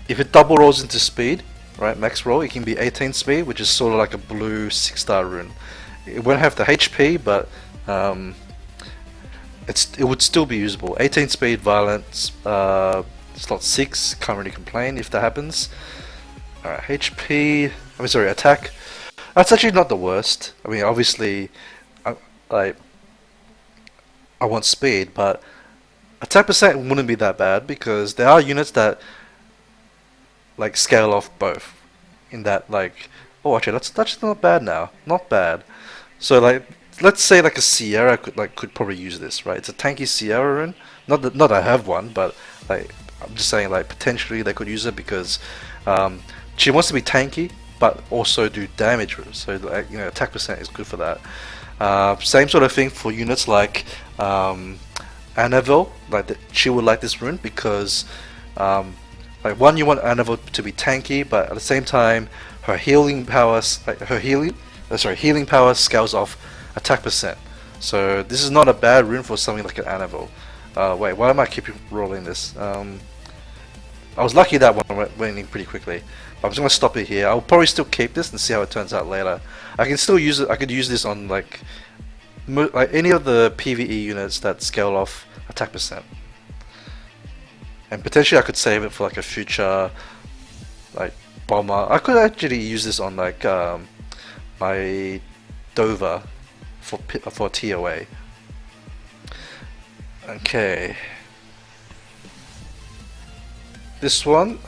if it double rolls into speed, right, max roll, it can be 18 speed, which is sort of like a blue 6-star rune. It won't have the HP, but it would still be usable. 18 speed, violence, slot 6, can't really complain if that happens. Alright, HP, attack. That's actually not the worst. I mean, obviously, I want speed, but attack percent wouldn't be that bad because there are units that like scale off both. In that, like, oh, actually, that's not bad now, not bad. So like, let's say like a Sierra could probably use this, right? It's a tanky Sierra rune. Not that I have one, but like I'm just saying like potentially they could use it because she wants to be tanky but also do damage. So like attack percent is good for that. Same sort of thing for units like Annabelle. Like she would like this rune because like one, you want Annabelle to be tanky, but at the same time her healing power healing power scales off attack percent. So this is not a bad rune for something like an Annabelle. Wait, why am I keep rolling this? I was lucky that one went in pretty quickly. I'm just gonna stop it here. I'll probably still keep this and see how it turns out later. I can still use it. I could use this on like any of the PvE units that scale off attack percent, and potentially I could save it for like a future like bomber. I could actually use this on like my Dover for TOA. Okay, this one.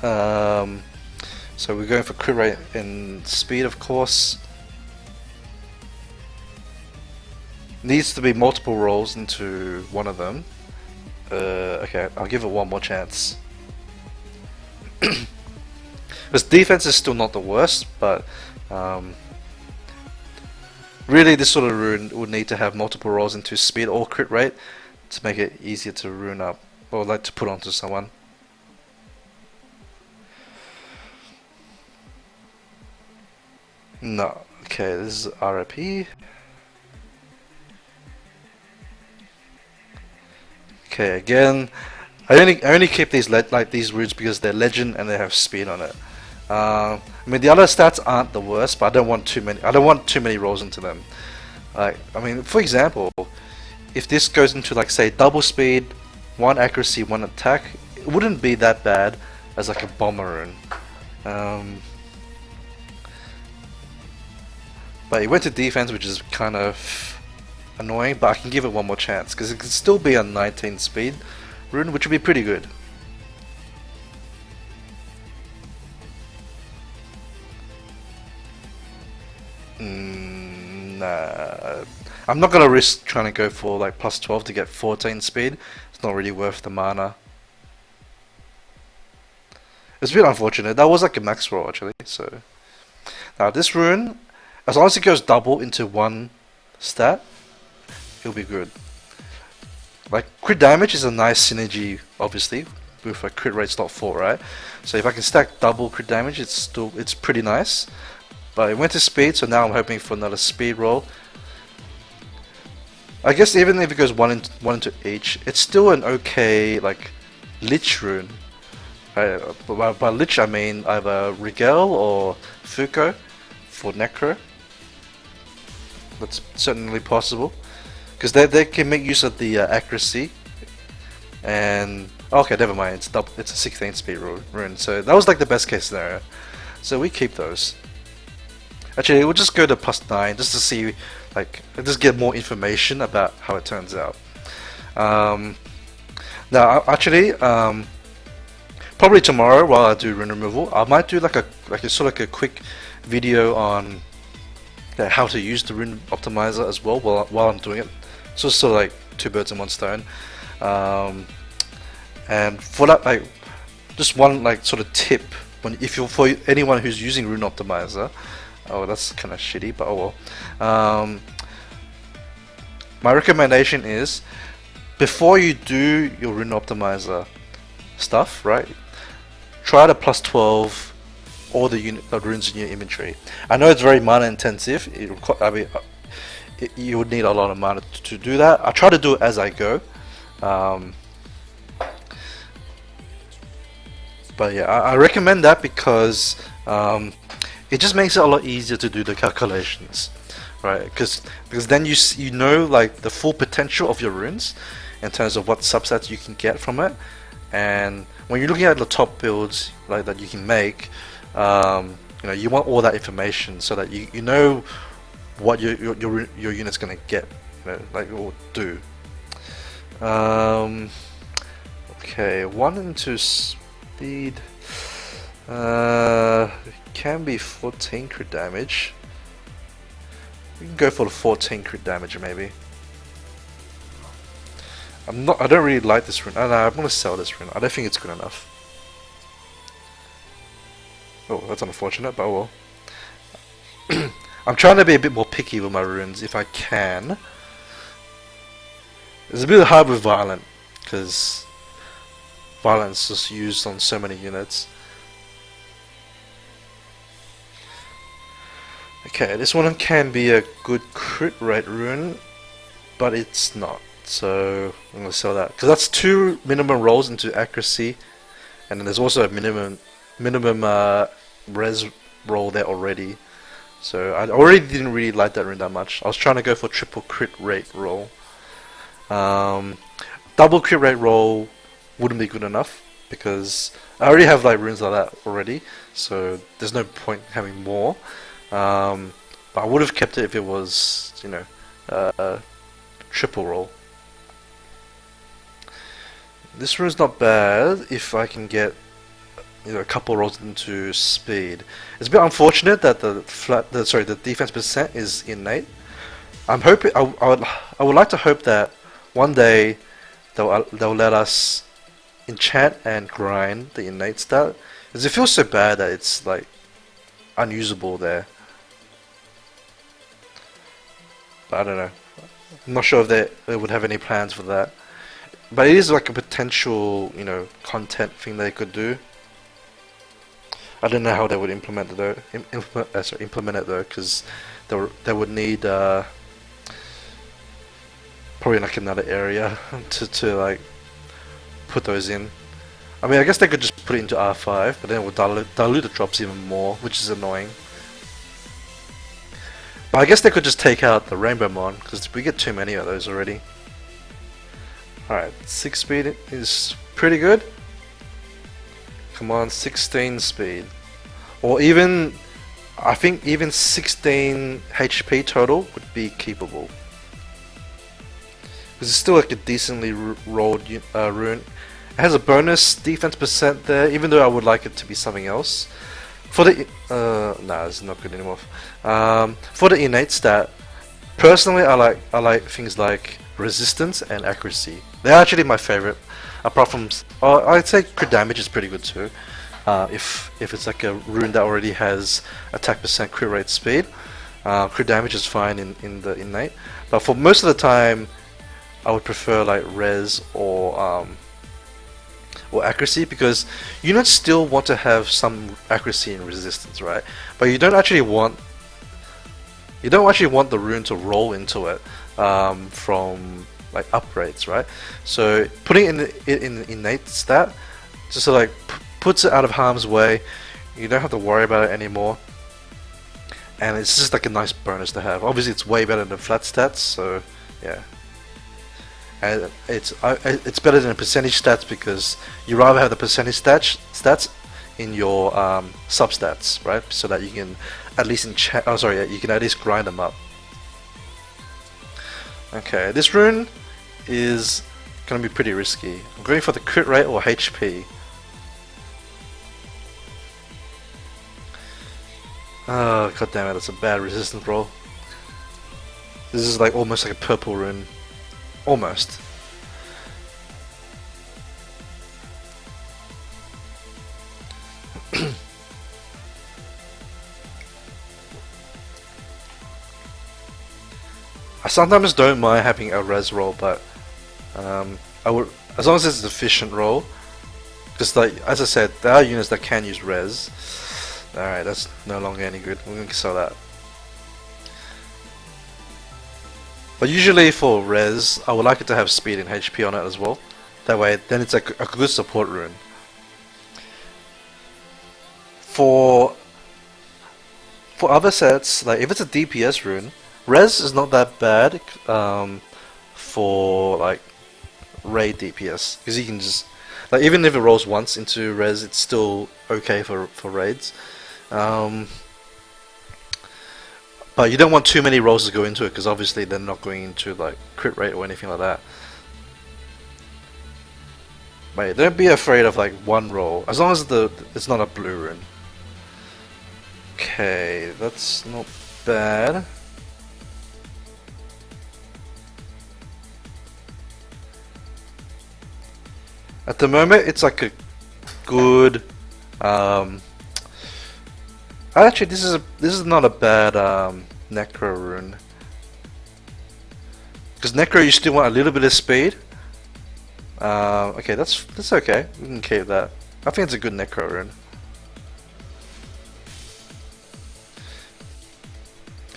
So we're going for crit rate and speed, of course. Needs to be multiple rolls into one of them. Okay, I'll give it one more chance. Because defense is still not the worst, but really this sort of rune would need to have multiple rolls into speed or crit rate to make it easier to rune up, or like to put onto someone. No. Okay, this is RIP. Okay, again, I only keep these these runes because they're legend and they have speed on it. I mean the other stats aren't the worst, but I don't want too many. I don't want too many rolls into them. Like, I mean, for example, if this goes into like say double speed, 1 accuracy, 1 attack, it wouldn't be that bad as like a bomber rune. But it went to defense, which is kind of annoying, but I can give it one more chance because it could still be a 19 speed rune, which would be pretty good. Nah, I'm not gonna risk trying to go for like plus 12 to get 14 speed. It's not really worth the mana. It's a bit unfortunate. That was like a max roll actually. So now this rune, as long as it goes double into one stat, it'll be good. Like crit damage is a nice synergy, obviously, with a crit rate slot 4, right? So if I can stack double crit damage, it's pretty nice. But it went to speed, so now I'm hoping for another speed roll. I guess even if it goes one into each, it's still an okay like Lich rune. By Lich I mean either Rigel or Fuko for Necro. That's certainly possible because they can make use of the accuracy. And okay, never mind. It's a 16 speed rune, so that was like the best case scenario. So we keep those. Actually, we'll just go to plus 9 just to see, like, just get more information about how it turns out. Now, actually, probably tomorrow while I do rune removal, I might do like a sort of a quick video on how to use the rune optimizer as well while I'm doing it. So it's sort of like two birds in one stone. And for that, like, just one like sort of tip for anyone who's using rune optimizer. Oh, that's kind of shitty, but oh well. My recommendation is before you do your rune optimizer stuff, right? Try to plus 12 all the runes in your inventory. I know it's very mana intensive. You would need a lot of mana to do that. I try to do it as I go. But yeah, I recommend that because it just makes it a lot easier to do the calculations, right? Because then you know like the full potential of your runes in terms of what subsets you can get from it. And when you're looking at the top builds like that you can make, you know, you want all that information so that you know what your unit's gonna get, you know, like or do. Okay, 1 into speed. Can be 14 crit damage. We can go for the 14 crit damage maybe. I don't really like this rune. No, I'm gonna sell this rune. I don't think it's good enough. Oh, that's unfortunate, but oh well. I'm trying to be a bit more picky with my runes if I can. It's a bit hard with Violent because Violence is used on so many units. Okay, this one can be a good crit rate rune, but it's not. So I'm gonna sell that because that's 2 minimum rolls into accuracy, and then there's also a minimum res roll there already. So I already didn't really like that rune that much. I was trying to go for triple crit rate roll. Double crit rate roll wouldn't be good enough because I already have like runes like that already. So there's no point having more. But I would have kept it if it was, you know, triple roll. This rune's not bad if I can get, you know, a couple rolls into speed. It's a bit unfortunate that the defense percent is innate. I'm hoping I would like to hope that one day they'll let us enchant and grind the innate stat, because it feels so bad that it's like unusable there. But I don't know. I'm not sure if they would have any plans for that. But it is like a potential, you know, content thing they could do. I don't know how they would implement it though. Implement it though, because they would need probably like another area to like put those in. I mean, I guess they could just put it into R5, but then it would dilute the drops even more, which is annoying. But I guess they could just take out the Rainbow Mon, because we get too many of those already. Alright, 6 speed is pretty good. Come on, 16 speed. Or even, I think even 16 HP total would be keepable. Because it's still like a decently rolled rune. It has a bonus defense percent there, even though I would like it to be something else. For the nah, it's not good anymore. For the innate stat, Personally, I like things like resistance and accuracy. They're actually my favorite. Apart from, I'd say crit damage is pretty good too. If it's like a rune that already has attack percent, crit rate, speed, crit damage is fine in the innate. But for most of the time, I would prefer like res or accuracy, because units still want to have some accuracy and resistance, right? But you don't actually want the rune to roll into it from like upgrades, right? So putting it in the innate stat just so like puts it out of harm's way. You don't have to worry about it anymore, and it's just like a nice bonus to have. Obviously, it's way better than flat stats, so yeah. And it's better than percentage stats because you rather have the percentage stats in your substats, right? So that you can at least you can at least grind them up. Okay, this rune is gonna be pretty risky. I'm going for the crit rate or HP. Oh god damn it! It's a bad resistance roll. This is like almost like a purple rune. Almost. I sometimes don't mind having a res roll, but I would, as long as it's an efficient roll, because like as I said, there are units that can use res. Alright, that's no longer any good. We're gonna sell that. But usually for res, I would like it to have speed and HP on it as well. That way, then it's like a good support rune. For other sets, like if it's a DPS rune, res is not that bad for like raid DPS, because you can just like even if it rolls once into res, it's still okay for raids. But you don't want too many rolls to go into it, because obviously they're not going into like crit rate or anything like that. But don't be afraid of like one roll, as long as it's not a blue rune. Okay, that's not bad. At the moment, it's like a good. Actually, this is not a bad Necro rune, because Necro you still want a little bit of speed. Okay, that's okay. We can keep that. I think it's a good Necro rune.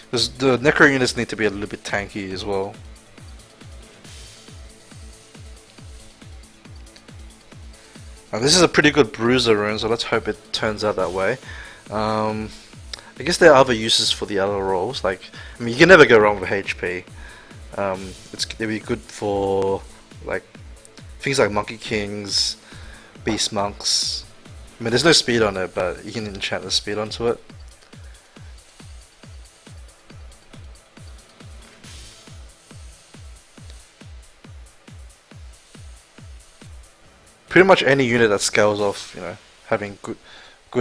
Because the Necro units need to be a little bit tanky as well. Now, this is a pretty good bruiser rune, so let's hope it turns out that way. I guess there are other uses for the other rolls. Like, I mean, you can never go wrong with HP. It'd be good for like things like Monkey Kings, Beast Monks. I mean, there's no speed on it, but you can enchant the speed onto it. Pretty much any unit that scales off, you know, having good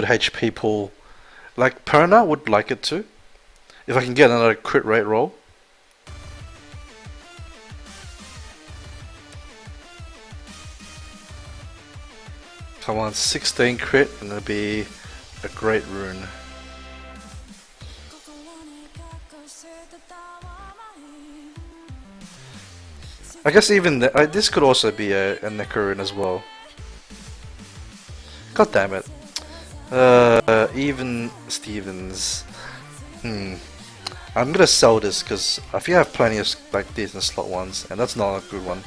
HP pool. Like Perna would like it too. If I can get another crit rate roll. Come on, 16 crit and it'll be a great rune. I guess even this could also be a Necro rune as well. God damn it. Even Stevens. I'm gonna sell this because I think I have plenty of like decent slot ones, and that's not a good one.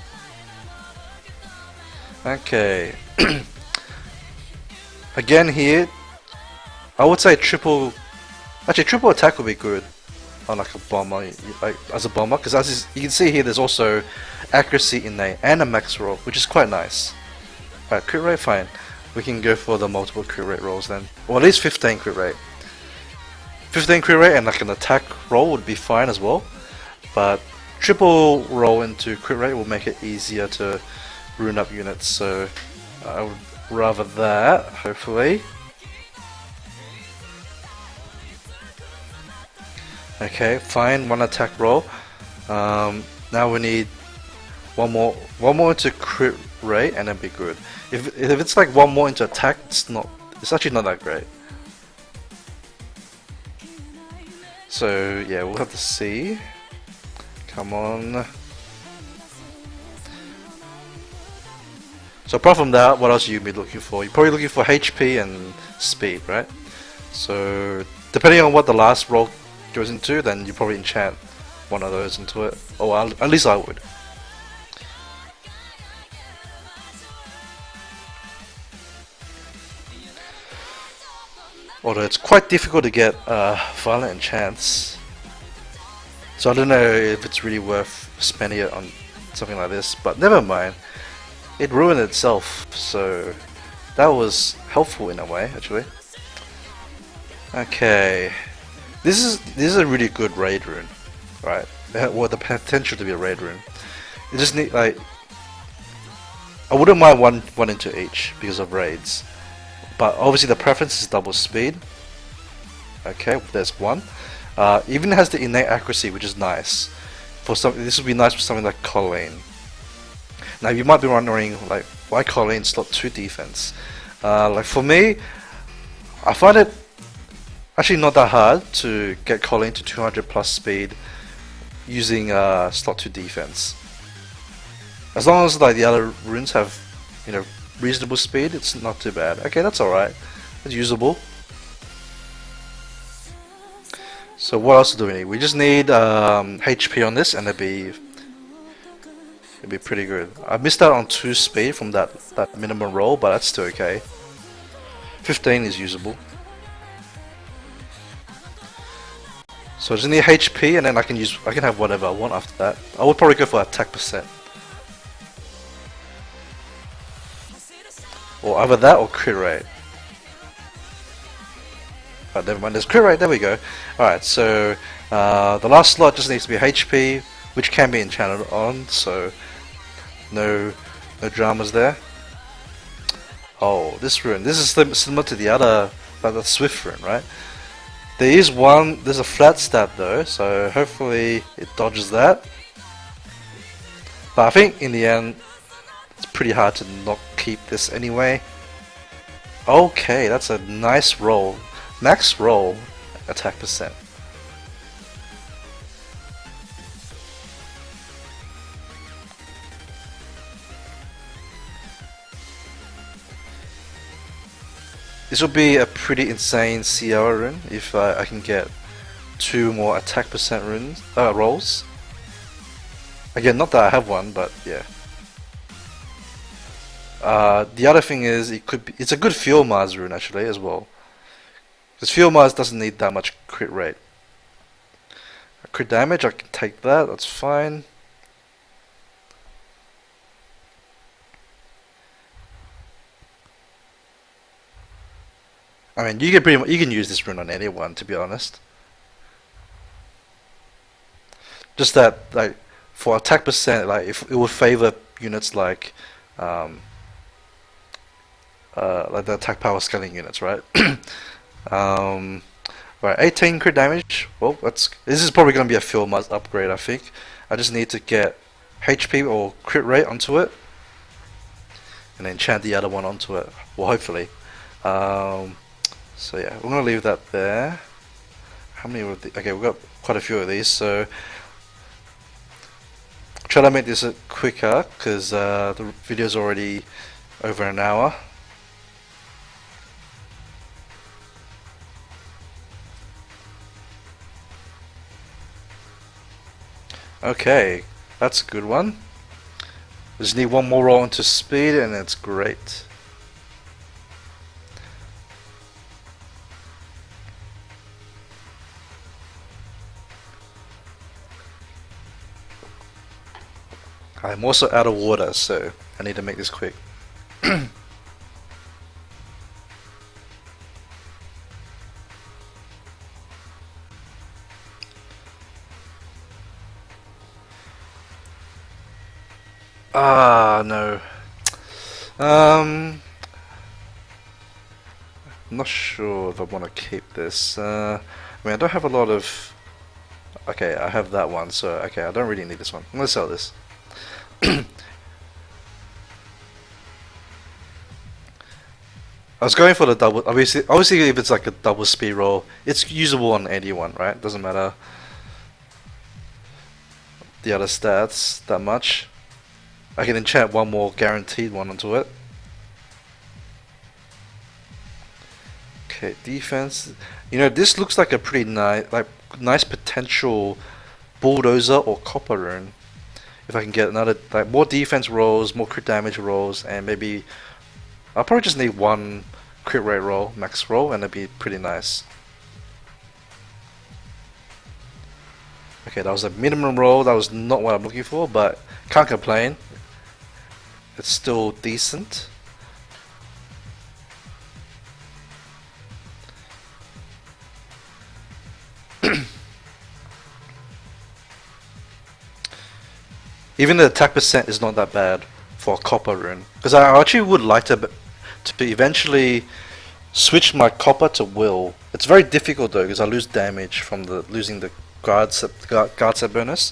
Okay. Again here, I would say triple attack would be good on like a bomber, like as a bomber, because as you can see here, there's also accuracy innate and a max roll, which is quite nice. Alright, crit rate, fine. We can go for the multiple crit rate rolls then, or at least 15 crit rate. 15 crit rate and like an attack roll would be fine as well, but triple roll into crit rate will make it easier to rune up units, so I would rather that, hopefully. Okay, fine, one attack roll. Now we need one more into crit rate, and then be good. If it's like one more into attack, it's actually not that great. So yeah, we'll have to see. Come on. So apart from that, what else are you be looking for? You're probably looking for HP and speed, right? So depending on what the last roll goes into, then you probably enchant one of those into it. Or at least I would. Although it's quite difficult to get violent enchants. So I don't know if it's really worth spending it on something like this, but never mind. It ruined itself, so that was helpful in a way, actually. Okay, this is a really good raid rune, right? Well, the potential to be a raid rune. You just need like, I wouldn't mind one into each because of raids, but obviously the preference is double speed. Okay, there's one. Even has the innate accuracy, which is nice. This would be nice for something like Colleen. Now you might be wondering, like, why Colleen slot 2 defense? Like for me, I find it actually not that hard to get Colleen to 200 plus speed using slot 2 defense. As long as like the other runes have, you know, reasonable speed, it's not too bad. Okay, that's all right. It's usable. So what else do we need? We just need HP on this, and it'd be pretty good. I missed out on 2 speed from that minimum roll, but that's still okay. 15 is usable. So I just need HP, and then I can have whatever I want after that. I would probably go for attack percent, or either that or crit rate. Oh, never mind. There's crit rate. There we go. All right. So the last slot just needs to be HP, which can be enchanted on. So no dramas there. Oh, this rune. This is similar to the other, the Swift rune, right? There's a flat stat though, so hopefully it dodges that. But I think in the end, it's pretty hard to not keep this anyway. Okay, that's a nice roll. Max roll, attack percent. This will be a pretty insane CR rune if I can get 2 more attack percent runes rolls. Again, not that I have one, but yeah. The other thing is it's a good Field Mars rune actually as well. Because Field Mars doesn't need that much crit rate. Crit damage, I can take that. That's fine. I mean, you can use this rune on anyone, to be honest. Just that, like, for attack percent, like, if it would favor units like the attack power scaling units, right? Right, 18 crit damage. Well, this is probably going to be a Field Mars upgrade, I think. I just need to get HP or crit rate onto it, and then enchant the other one onto it. Well, hopefully. So yeah, we're gonna leave that there. How many of the? Okay, we've got quite a few of these, so try to make this quicker because the video's already over an hour. Okay, that's a good one. We just need one more roll into speed, and it's great. I'm also out of water, so I need to make this quick. No. I'm not sure if I want to keep this. I mean, I don't have a lot of Okay, I have that one, so okay, I don't really need this one. I'm gonna sell this. I was going for the double. Obviously, if it's like a double speed roll, it's usable on anyone, right? Doesn't matter the other stats that much. I can enchant one more guaranteed one onto it. Okay, defense. You know, this looks like a pretty nice potential bulldozer or copper rune. If I can get another, like, more defense rolls, more crit damage rolls, and maybe I'll probably just need one crit rate roll, max roll, and it'd be pretty nice. Okay, that was a minimum roll. That was not what I'm looking for, but can't complain. It's still decent. Even the attack percent is not that bad for a copper rune, because I actually would like to eventually switch my copper to will. It's very difficult though, because I lose damage from losing the guard set bonus.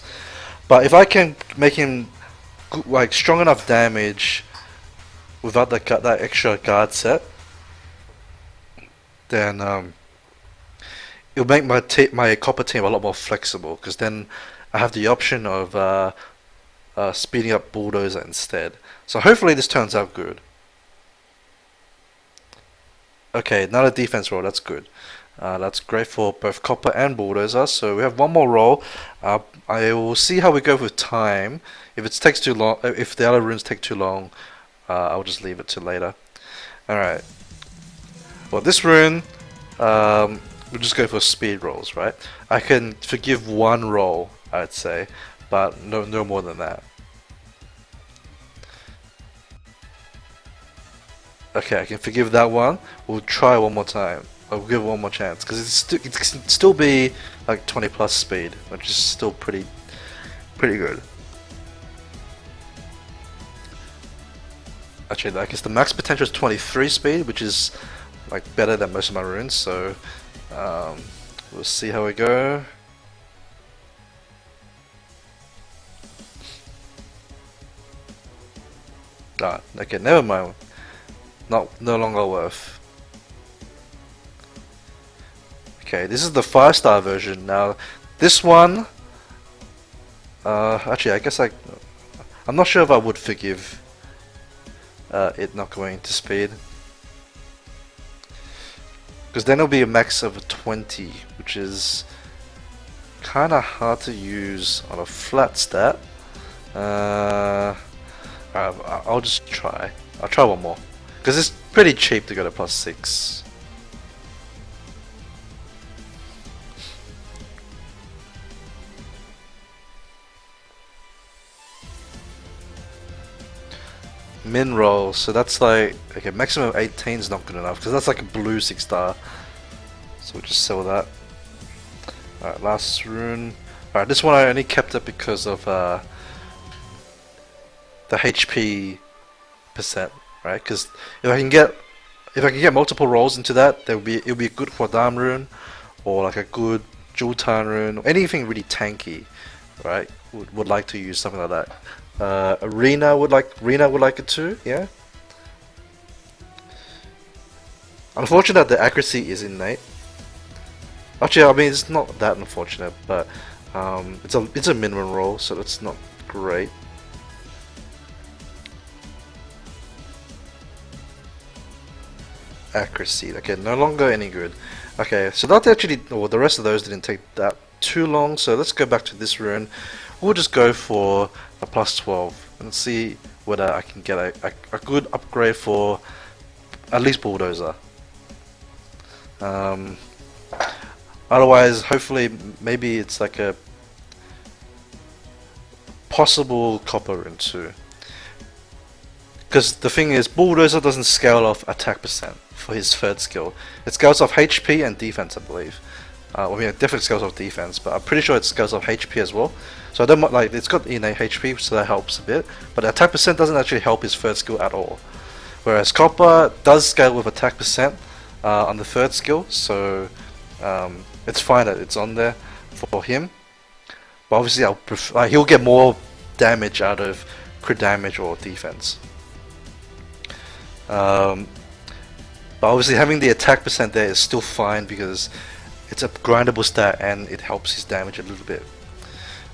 But if I can make him like strong enough damage without that extra guard set, then it'll make my copper team a lot more flexible. Because then I have the option of speeding up bulldozer instead. So hopefully this turns out good. Okay, another defense roll. That's good. That's great for both copper and bulldozer. So we have one more roll. I will see how we go with time. If it takes too long, if the other runes take too long, I'll just leave it to later. All right. Well, this rune, we'll just go for speed rolls, right? I can forgive one roll, I'd say, but no more than that. Okay, I can forgive that one. We'll try one more time. I'll give it one more chance because it can still be like 20 plus speed, which is still pretty good. Actually, I guess the max potential is 23 speed, which is like better than most of my runes. So we'll see how we go. Ah, okay, never mind. No longer worth. Okay, this is the 5-star version. Now, this one, actually, I guess I'm not sure if I would forgive it not going to speed, because then it'll be a max of 20, which is kind of hard to use on a flat stat. I'll just try. I'll try one more. Because it's pretty cheap to go to +6. Min roll, so that's like, okay, maximum of 18 is not good enough, because that's like a blue 6-star. So we'll just sell that. Alright, last rune. Alright, this one I only kept it because of the HP percent. Right, because if I can get multiple rolls into that, it'll be a good Huadam rune, or like a good Jultan rune, or anything really tanky, right? Would like to use something like that. Rune would like it too, yeah. Unfortunate that the accuracy is innate. Actually, I mean it's not that unfortunate, but it's a minimum roll, so it's not great. Accuracy. Okay, no longer any good. Okay, so that actually, well, the rest of those didn't take that too long. So let's go back to this rune. We'll just go for a +12 and see whether I can get a good upgrade for at least bulldozer. Otherwise, hopefully, maybe it's like a possible copper rune too. Because the thing is, bulldozer doesn't scale off attack percent for his third skill. It scales off HP and defense, I believe. I mean, it definitely scales off defense, but I'm pretty sure it scales off HP as well. So I don't like, it's got innate HP, so that helps a bit. But attack percent doesn't actually help his third skill at all. Whereas copper does scale with attack percent on the third skill, so it's fine that it's on there for him. But obviously, I'll prefer, he'll get more damage out of crit damage or defense. But obviously, having the attack percent there is still fine because it's a grindable stat and it helps his damage a little bit.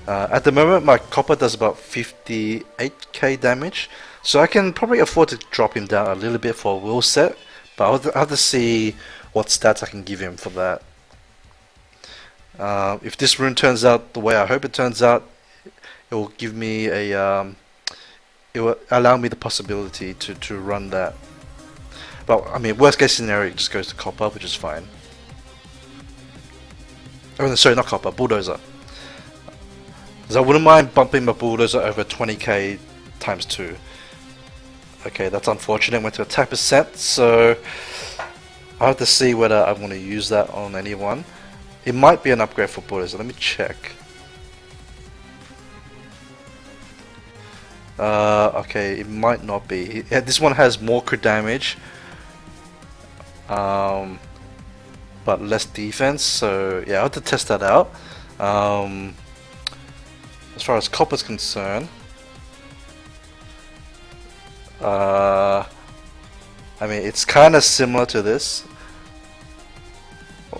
At the moment, my copper does about 58k damage, so I can probably afford to drop him down a little bit for a will set, but I'll have to see what stats I can give him for that. If this rune turns out the way I hope it turns out, it will give me a it will allow me the possibility to run that. But I mean, worst case scenario, it just goes to copper, which is fine. Oh, no, sorry, not copper, bulldozer. Because I wouldn't mind bumping my bulldozer over 20k times 2. Okay, that's unfortunate. Went to attack percent, so I have to see whether I want to use that on anyone. It might be an upgrade for bulldozer. Let me check. Okay, it might not be. This one has more crit damage, but less defense. So yeah, I'll have to test that out. As far as copper's concerned, I mean, it's kind of similar to this.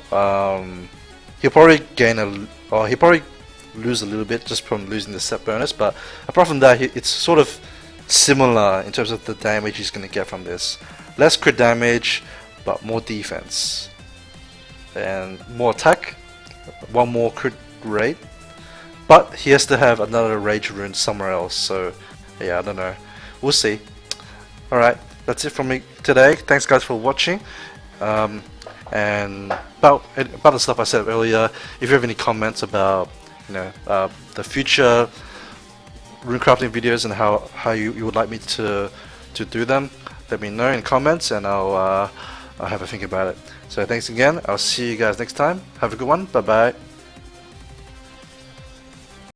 He'll probably gain he'll probably lose a little bit just from losing the set bonus, but apart from that, it's sort of similar in terms of the damage he's going to get from this. Less crit damage, but more defense. And more attack, one more crit rate. But he has to have another rage rune somewhere else, so yeah, I don't know. We'll see. Alright, that's it from me today. Thanks guys for watching. And about the stuff I said earlier, if you have any comments about the future rune crafting videos and how you would like me to do them, let me know in comments and I'll have a think about it. So thanks again. I'll see you guys next time. Have a good one. Bye bye.